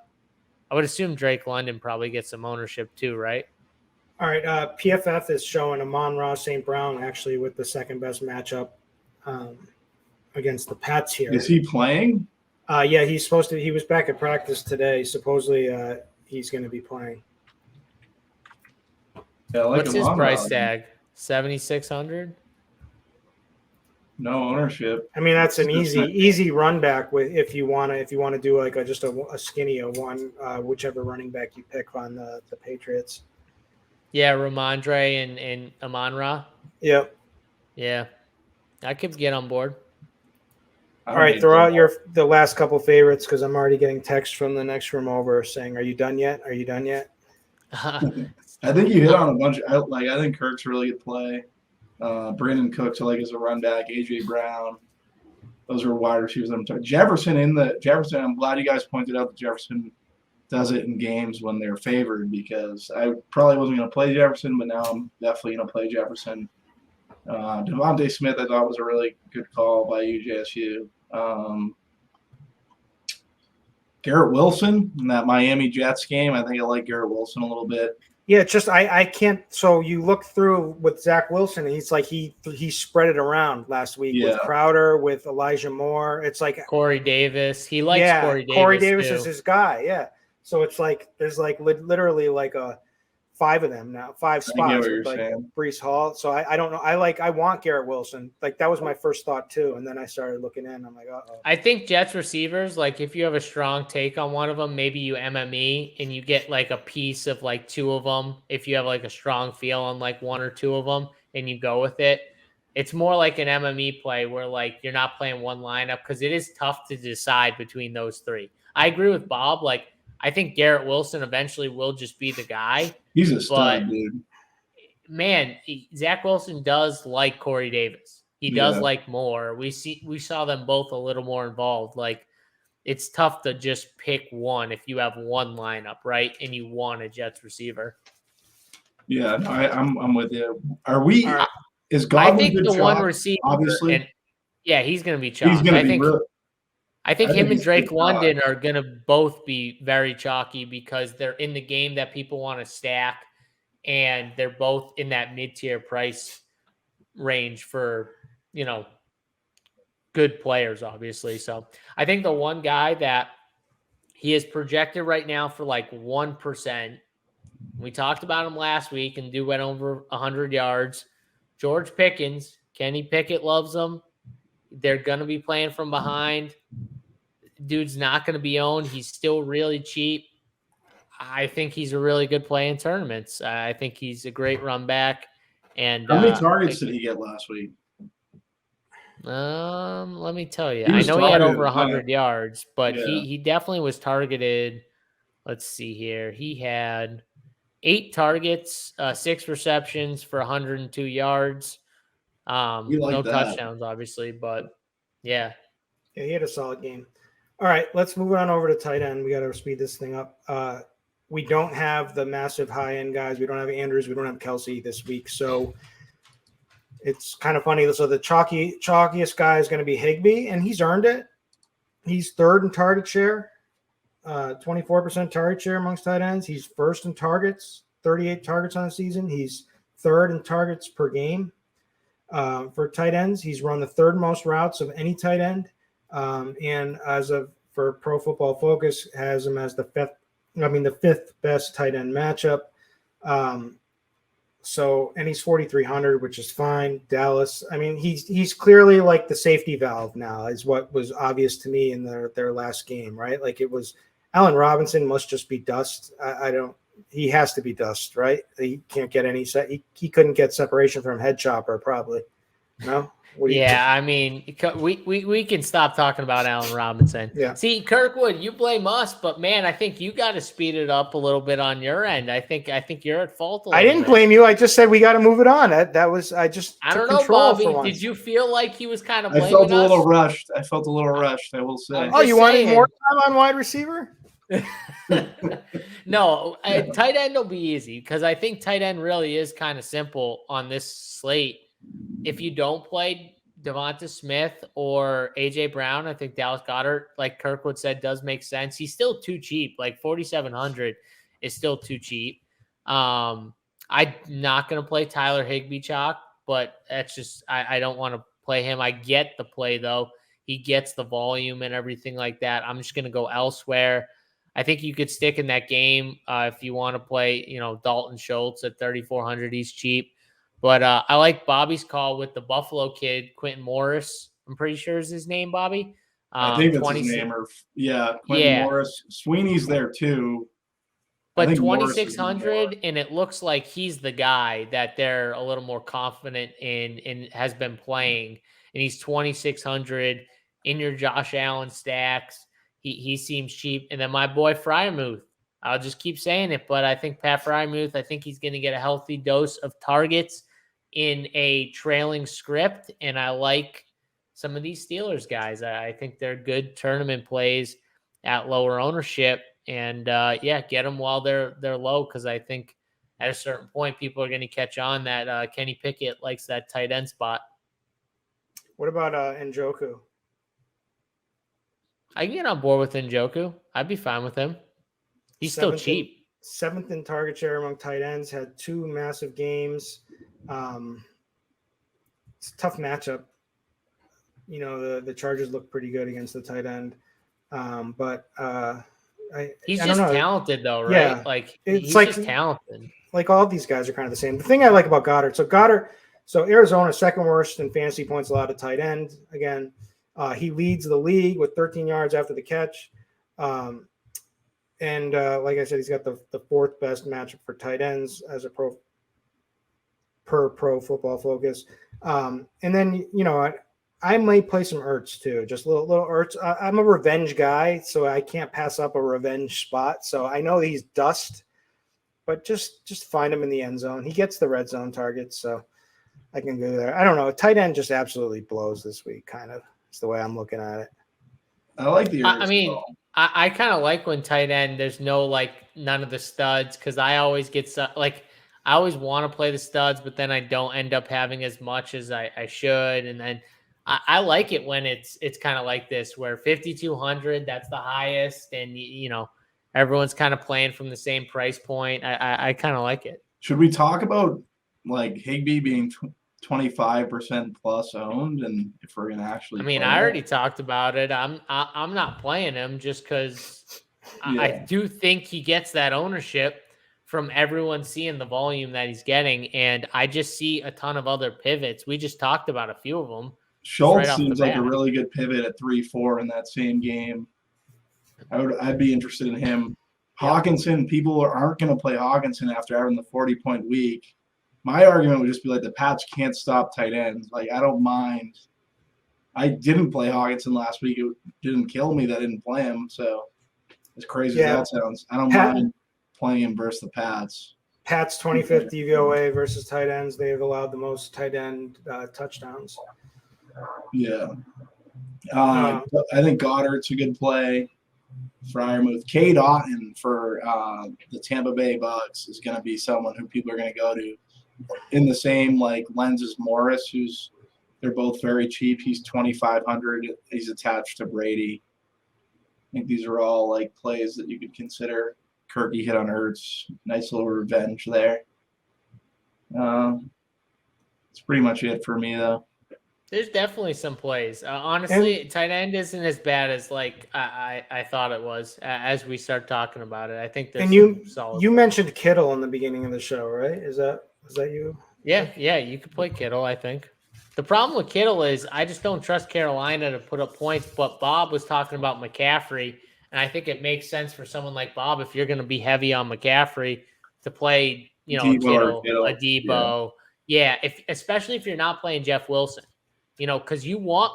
would assume Drake London probably gets some ownership too, right? All right. PFF is showing Amon-Ra St. Brown actually with the second best matchup against the Pats here. Is he playing? Yeah, he's supposed to. He was back at practice today. Supposedly he's going to be playing. Yeah, like what's his price tag? 7,600. No ownership. I mean, that's an easy run back with if you want to do like just a skinny one, whichever running back you pick on the Patriots. Yeah, Ramondre and Amon-Ra. Yep. Yeah, I could get on board. All right, throw out the last couple favorites because I'm already getting texts from the next room over saying, "Are you done yet? Are you done yet?" I think you hit on a bunch. I think Kirk's a really good play. Brandon Cooks, I like as a run back. AJ Brown, those are wide receivers. Jefferson. I'm glad you guys pointed out that Jefferson does it in games when they're favored because I probably wasn't going to play Jefferson, but now I'm definitely going to play Jefferson. Devonta Smith, I thought was a really good call by UJSU. Garrett Wilson in that Miami Jets game. I think I like Garrett Wilson a little bit. Yeah, it's just I can't. So you look through with Zach Wilson, and he's like he spread it around last week with Crowder, with Elijah Moore. It's like Corey Davis. He likes Corey Davis. Corey Davis too. is his guy. Yeah. So it's like there's like literally like a 5 of them now, 5 I get spots what you're with like saying. Brees Hall. So I don't know. I want Garrett Wilson. Like that was my first thought too. And then I started looking in. I'm like, uh-oh. I think Jets receivers, like if you have a strong take on one of them, maybe you MME and you get like a piece of like 2 of them. If you have like a strong feel on like 1 or 2 of them and you go with it, it's more like an MME play where like you're not playing one lineup because it is tough to decide between those 3. I agree with Bob. Like I think Garrett Wilson eventually will just be the guy. He's a But stud, dude. man, Zach Wilson does like Corey Davis. He does Yeah. like Moore. We saw them both a little more involved. Like it's tough to just pick one if you have one lineup, right? And you want a Jets receiver. Yeah, no, I'm with you. Are we? All right. Is I Godwin think good the chalk? one receiver, Obviously, and yeah, he's going to be chalk. he's going to I be think real. I think I him think and he's Drake good chalk. London are going to both be very chalky because they're in the game that people want to stack, and they're both in that mid-tier price range for, you know, good players, obviously. So I think the one guy that he is projected right now for like 1%. We talked about him last week and went over 100 yards. George Pickens, Kenny Pickett loves him. They're going to be playing from behind. Dude's not going to be owned. He's still really cheap. I think he's a really good play in tournaments. I think he's a great run back. And How many targets did he get last week? let me tell you. He I was know he had targeted over a ton. 100 yards, but Yeah. he definitely was targeted. Let's see here. He had 8 targets, 6 receptions for 102 yards. No that. touchdowns, obviously, but yeah. Yeah, he had a solid game. All right, let's move on over to tight end. We got to speed this thing up. We don't have the massive high-end guys. We don't have Andrews. We don't have Kelsey this week. So it's kind of funny. So the chalkiest guy is going to be Higbee, and he's earned it. He's 3rd in target share, 24% target share amongst tight ends. He's 1st in targets, 38 targets on the season. He's 3rd in targets per game. For tight ends, he's run the 3rd most routes of any tight end. And for Pro Football Focus, has him as the 5th best tight end matchup. And he's 4,300, which is fine. Dallas, I mean, he's clearly like the safety valve now, is what was obvious to me in their last game, right? Like it was Allen Robinson must just be dust. He has to be dust, right? He can't get any he couldn't get separation from head chopper, probably. No? I mean, we can stop talking about Allen Robinson. Yeah. See, Kirkwood, you blame us, but man, I think you got to speed it up a little bit on your end. I think you're at fault. I didn't blame you. I just said we got to move it on. I don't know, Bobby. Did you feel like he was kind of blaming us? I felt a little rushed. I will say. Oh, you wanted more time on wide receiver? No, tight end will be easy because I think tight end really is kind of simple on this slate. If you don't play Devonta Smith or AJ Brown, I think Dallas Goedert, like Kirkwood said, does make sense. He's still too cheap. Like 4,700 is still too cheap. I'm not going to play Tyler Higbee chalk, but that's just I don't want to play him. I get the play though. He gets the volume and everything like that. I'm just going to go elsewhere. I think you could stick in that game if you want to play, Dalton Schultz at 3,400. He's cheap. But I like Bobby's call with the Buffalo kid, Quentin Morris. I'm pretty sure is his name, Bobby. I think that's his name. Quentin Morris. Sweeney's there too. But 2,600, and it looks like he's the guy that they're a little more confident in and has been playing. And he's 2,600 in your Josh Allen stacks. He seems cheap. And then my boy Freiermuth. I'll just keep saying it, but I think Pat Freiermuth, I think he's going to get a healthy dose of targets in a trailing script, and I like some of these Steelers guys. I think they're good tournament plays at lower ownership, and get them while they're low because I think at a certain point people are going to catch on that Kenny Pickett likes that tight end spot. What about Njoku? I can get on board with Njoku. I'd be fine with him. He's still cheap. 7th in target share among tight ends, had 2 massive games. It's a tough matchup. The Chargers look pretty good against the tight end. But He's I just don't know. talented, though, right? Yeah, Like it's he's like just talented. Like all of these guys are kind of the same. The thing I like about Goddard, so Arizona second worst in fantasy points allowed to tight end. Again, he leads the league with 13 yards after the catch. And like I said, he's got the fourth best matchup for tight ends as a Pro Football Focus. And then, I might play some Ertz too, just little Ertz. I'm a revenge guy, so I can't pass up a revenge spot. So I know he's dust, but just find him in the end zone. He gets the red zone targets, so I can go there. I don't know. Tight end just absolutely blows this week, kind of. It's the way I'm looking at it. I like the I kind of like when tight end, there's none of the studs, because I always get I always want to play the studs, but then I don't end up having as much as I should. And then I like it when it's kind of like this, where 5,200, that's the highest, and everyone's kind of playing from the same price point. I kind of like it. Should we talk about Higbee being 25% plus owned, and if we're gonna actually? I already talked about it. I'm not playing him just because I do think he gets that ownership from everyone seeing the volume that he's getting, and I just see a ton of other pivots. We just talked about a few of them. Schultz seems like a really good pivot at 3-4 in that same game. I'd be interested in him. Hawkinson, people aren't going to play Hawkinson after having the 40-point week. My argument would just be the Pats can't stop tight ends. I don't mind. I didn't play Hawkinson last week. It didn't kill me that I didn't play him. So as crazy as that sounds, I don't mind playing him versus the Pats. Pats 25th DVOA versus tight ends. They have allowed the most tight end touchdowns. Yeah. I think Goddard's a good play. Freiermuth. Cade Otton for the Tampa Bay Bucks is going to be someone who people are going to go to in the same lens as Morris, they're both very cheap. He's 2,500. He's attached to Brady. I think these are all plays that you could consider. Kirky hit on Ertz. Nice little revenge there. That's pretty much it for me, though. There's definitely some plays. Honestly, tight end isn't as bad as I thought it was as we start talking about it. I think there's you mentioned Kittle in the beginning of the show, right? Is that you? Yeah, you could play Kittle, I think. The problem with Kittle is I just don't trust Carolina to put up points, but Bob was talking about McCaffrey, and I think it makes sense for someone like Bob, if you're going to be heavy on McCaffrey, to play, Kittle, a Debo. Yeah, especially if you're not playing Jeff Wilson. Because you want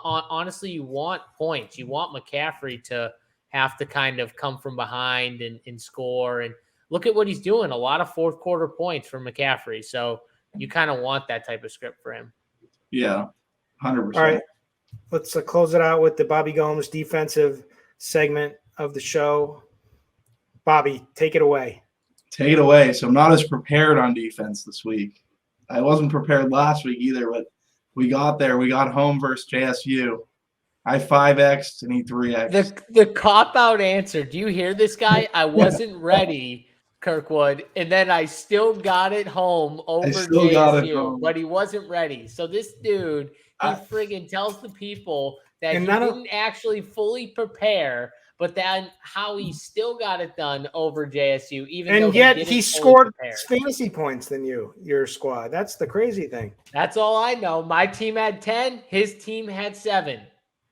points. You want McCaffrey to have to kind of come from behind and score. And look at what he's doing. A lot of fourth quarter points for McCaffrey. So you kind of want that type of script for him. Yeah, 100%. All right. Let's close it out with the Bobby Gomes defensive segment of the show. Bobby, take it away. Take it away. So I'm not as prepared on defense this week. I wasn't prepared last week either, but we got there. We got home versus JSU. I 5X'd and he 3X'd. The cop-out answer. Do you hear this guy? I wasn't ready, Kirkwood, and then I still got it home over JSU, but he wasn't ready. So this dude, he friggin' tells the people that he didn't actually fully prepare, but then how he still got it done over JSU, and yet he scored fantasy points than your squad. That's the crazy thing. That's all I know. My team had 10. His team had 7.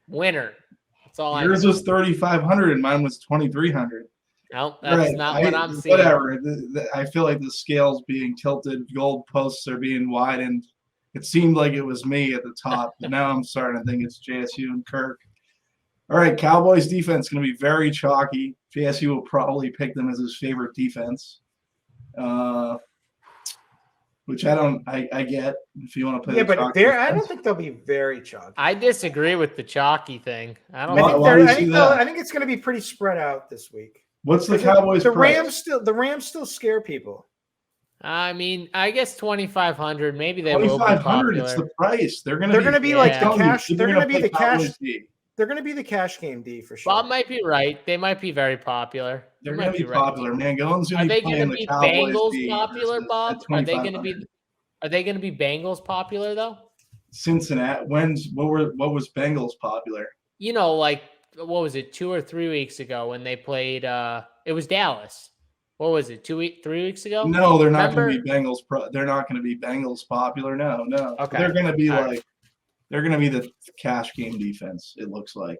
Winner. That's all I know. Yours was 3,500 and mine was 2,300. No, that's not what I'm seeing. Whatever. I feel like the scale's being tilted. Gold posts are being widened. It seemed like it was me at the top, but now I'm starting to think it's JSU and Kirk. All right, Cowboys defense is going to be very chalky. JSU will probably pick them as his favorite defense, which I get if you want to play. Yeah, but I don't think they'll be very chalky. I disagree with the chalky thing. I think it's going to be pretty spread out this week. What's the Cowboys? The Rams still scare people. I mean, I guess 2,500. Maybe they will be popular. 2,500. It's the price. They're going to be like the cash. They're going to be the cash. They're going to be the cash game D for sure. Bob might be right. They might be very popular. They're going to be popular, man. Gomes going to be playing the Cowboys. Are they going to be Bengals popular, Bob? Are they going to be Bengals popular though? Cincinnati. What was Bengals popular? what was it, 2 or 3 weeks ago when they played? It was Dallas. What was it, 3 weeks ago? No, they're not going to be Bengals. They're not going to be Bengals popular. No. Okay. They're going to be All right. they're going to be the cash game defense. It looks like.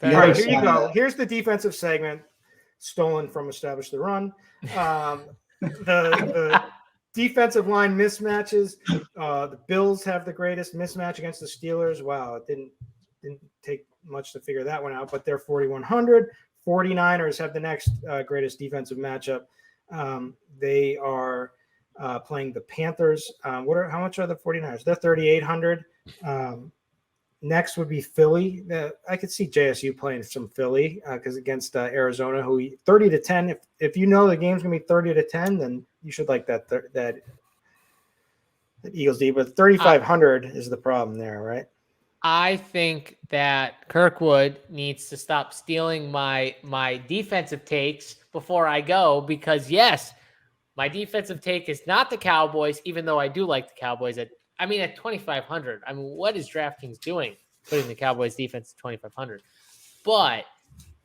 All right, here you go. Here's the defensive segment stolen from Establish the Run. The defensive line mismatches. The Bills have the greatest mismatch against the Steelers. Wow, it didn't take much to figure that one out, but they're 4,100. 49ers have the next greatest defensive matchup. They are playing the Panthers. How much are the 49ers? They're 3,800. Next would be Philly. I could see JSU playing some Philly because against Arizona, who 30-10. If you know the game's gonna be 30-10, then you should like that Eagles D. But 3,500 is the problem there, right? I think that Kirkwood needs to stop stealing my defensive takes before I go because yes, my defensive take is not the Cowboys, even though I do like the Cowboys at 2,500. I mean, what is DraftKings doing putting the Cowboys defense at 2,500? But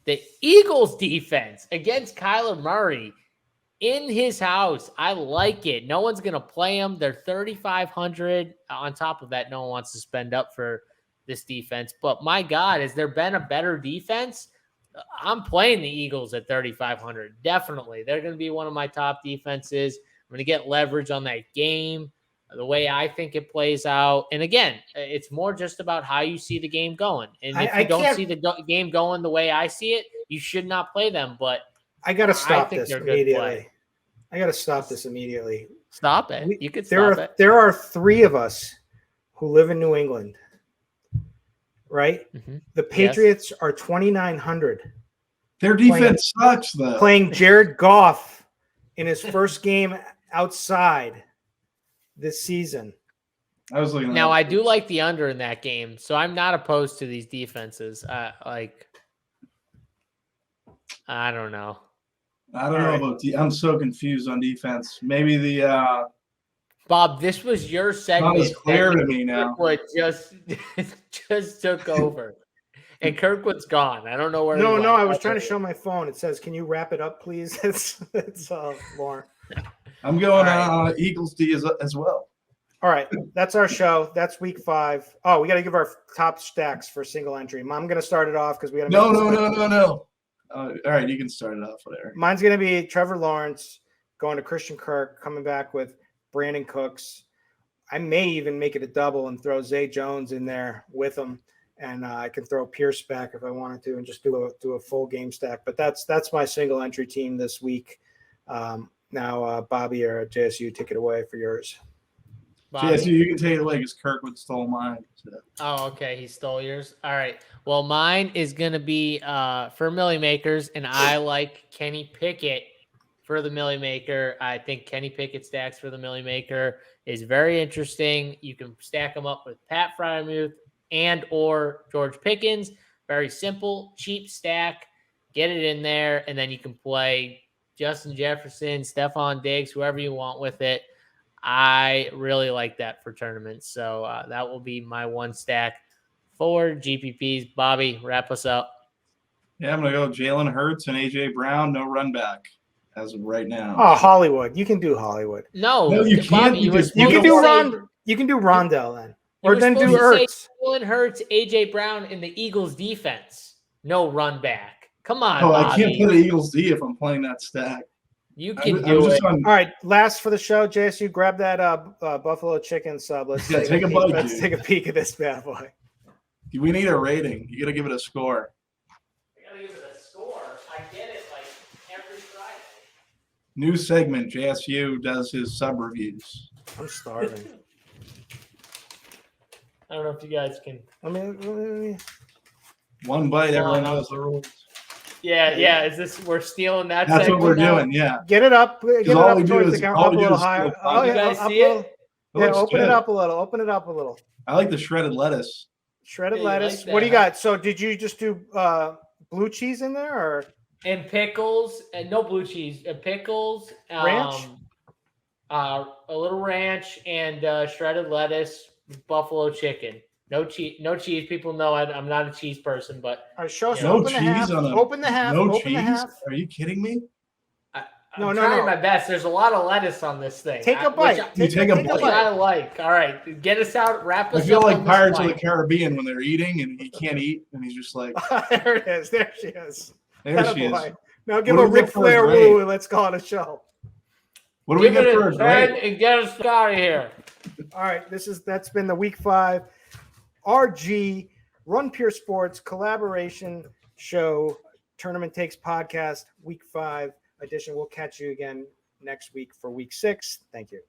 the Eagles defense against Kyler Murray in his house, I like it. No one's going to play him. They're 3,500. On top of that, no one wants to spend up for this defense. But my God, has there been a better defense? I'm playing the Eagles at 3,500. Definitely. They're going to be one of my top defenses. I'm going to get leverage on that game, the way I think it plays out. And again, it's more just about how you see the game going. And if you don't see the game going the way I see it, you should not play them. But I got to stop this immediately. I got to stop this immediately. Stop it. You could stop it. There are 3 of us who live in New England, right? Mm-hmm. The Patriots are 2,900. Their defense sucks, though. Playing Jared Goff in his first game outside this season. I do like the under in that game, so I'm not opposed to these defenses. I don't know. I don't know about I'm so confused on defense. Maybe the Bob, this was your segment. Not as clear to me now. Kirkwood just took over, and Kirkwood's gone. I don't know where. No, I was trying to show my phone. It says, "Can you wrap it up, please?" It's Lauren. I'm going Eagles D as well. All right, that's our show. That's week 5. Oh, we got to give our top stacks for single entry. I'm going to start it off because we got to. No. All right, you can start it off there. Mine's going to be Trevor Lawrence going to Christian Kirk, coming back with Brandon Cooks. I may even make it a double and throw Zay Jones in there with him, and I can throw Pierce back if I wanted to, and just do a full game stack. But that's my single entry team this week. Now, Bobby or JSU, take it away for yours. Bobby. JSU, you can take it away because Kirkwood stole mine. So. Oh, okay. He stole yours. All right. Well, mine is going to be for Millie Makers, and I like Kenny Pickett for the Millie Maker. I think Kenny Pickett stacks for the Millie Maker is very interesting. You can stack them up with Pat Freiermuth and or George Pickens. Very simple, cheap stack. Get it in there, and then you can play Justin Jefferson, Stephon Diggs, whoever you want with it. I really like that for tournaments. So that will be my one stack for GPPs. Bobby, wrap us up. Yeah, I'm going to go Jalen Hurts and A.J. Brown, no run back as of right now. Oh, Hollywood. You can do Hollywood. No, you can't. Bobby, you can do Rondell then. Or then do Hurts. Jalen Hurts, A.J. Brown in the Eagles defense. No run back. Come on, Oh, Bobby. I can't play the Eagles D if I'm playing that stack. You can do it. All right, last for the show, JSU, grab that buffalo chicken sub. Let's take a bite. Let's take a peek at this bad boy. We need a rating. You got to give it a score. I got to give it a score. I get it like every Friday. New segment. JSU does his sub reviews. I'm starving. I don't know if you guys can. One bite. Everyone knows the rules. Yeah. Is this we're stealing that? That's what we're doing. Yeah. Get it up. Get it up towards the count. Up a little higher. Oh, you guys see it? Yeah. Open it up a little. Open it up a little. I like the shredded lettuce. Shredded lettuce. Like what do you got? So did you just do blue cheese in there or? And pickles and no blue cheese. Pickles. Ranch. A little ranch and shredded lettuce. Buffalo chicken. No cheese. No cheese. People know I'm not a cheese person, but All right, show us. No Open the half. Open the half. No Open cheese? the half. Are you kidding me? I'm trying my best. There's a lot of lettuce on this thing. Take a bite. Take a bite. Which I like. All right, get us out. Wrap us up. I feel like on Pirates this of the Caribbean when they're eating and he can't eat and he's just like, there it is. There she is. there she is. Now give a Ric Flair woo and let's call it a show. What do we get for a grade? And get us out of here. All right, that's been the Week 5 RG Run Pure Sports collaboration show Tournament Takes podcast Week 5 edition. We'll catch you again next week for Week 6. Thank you.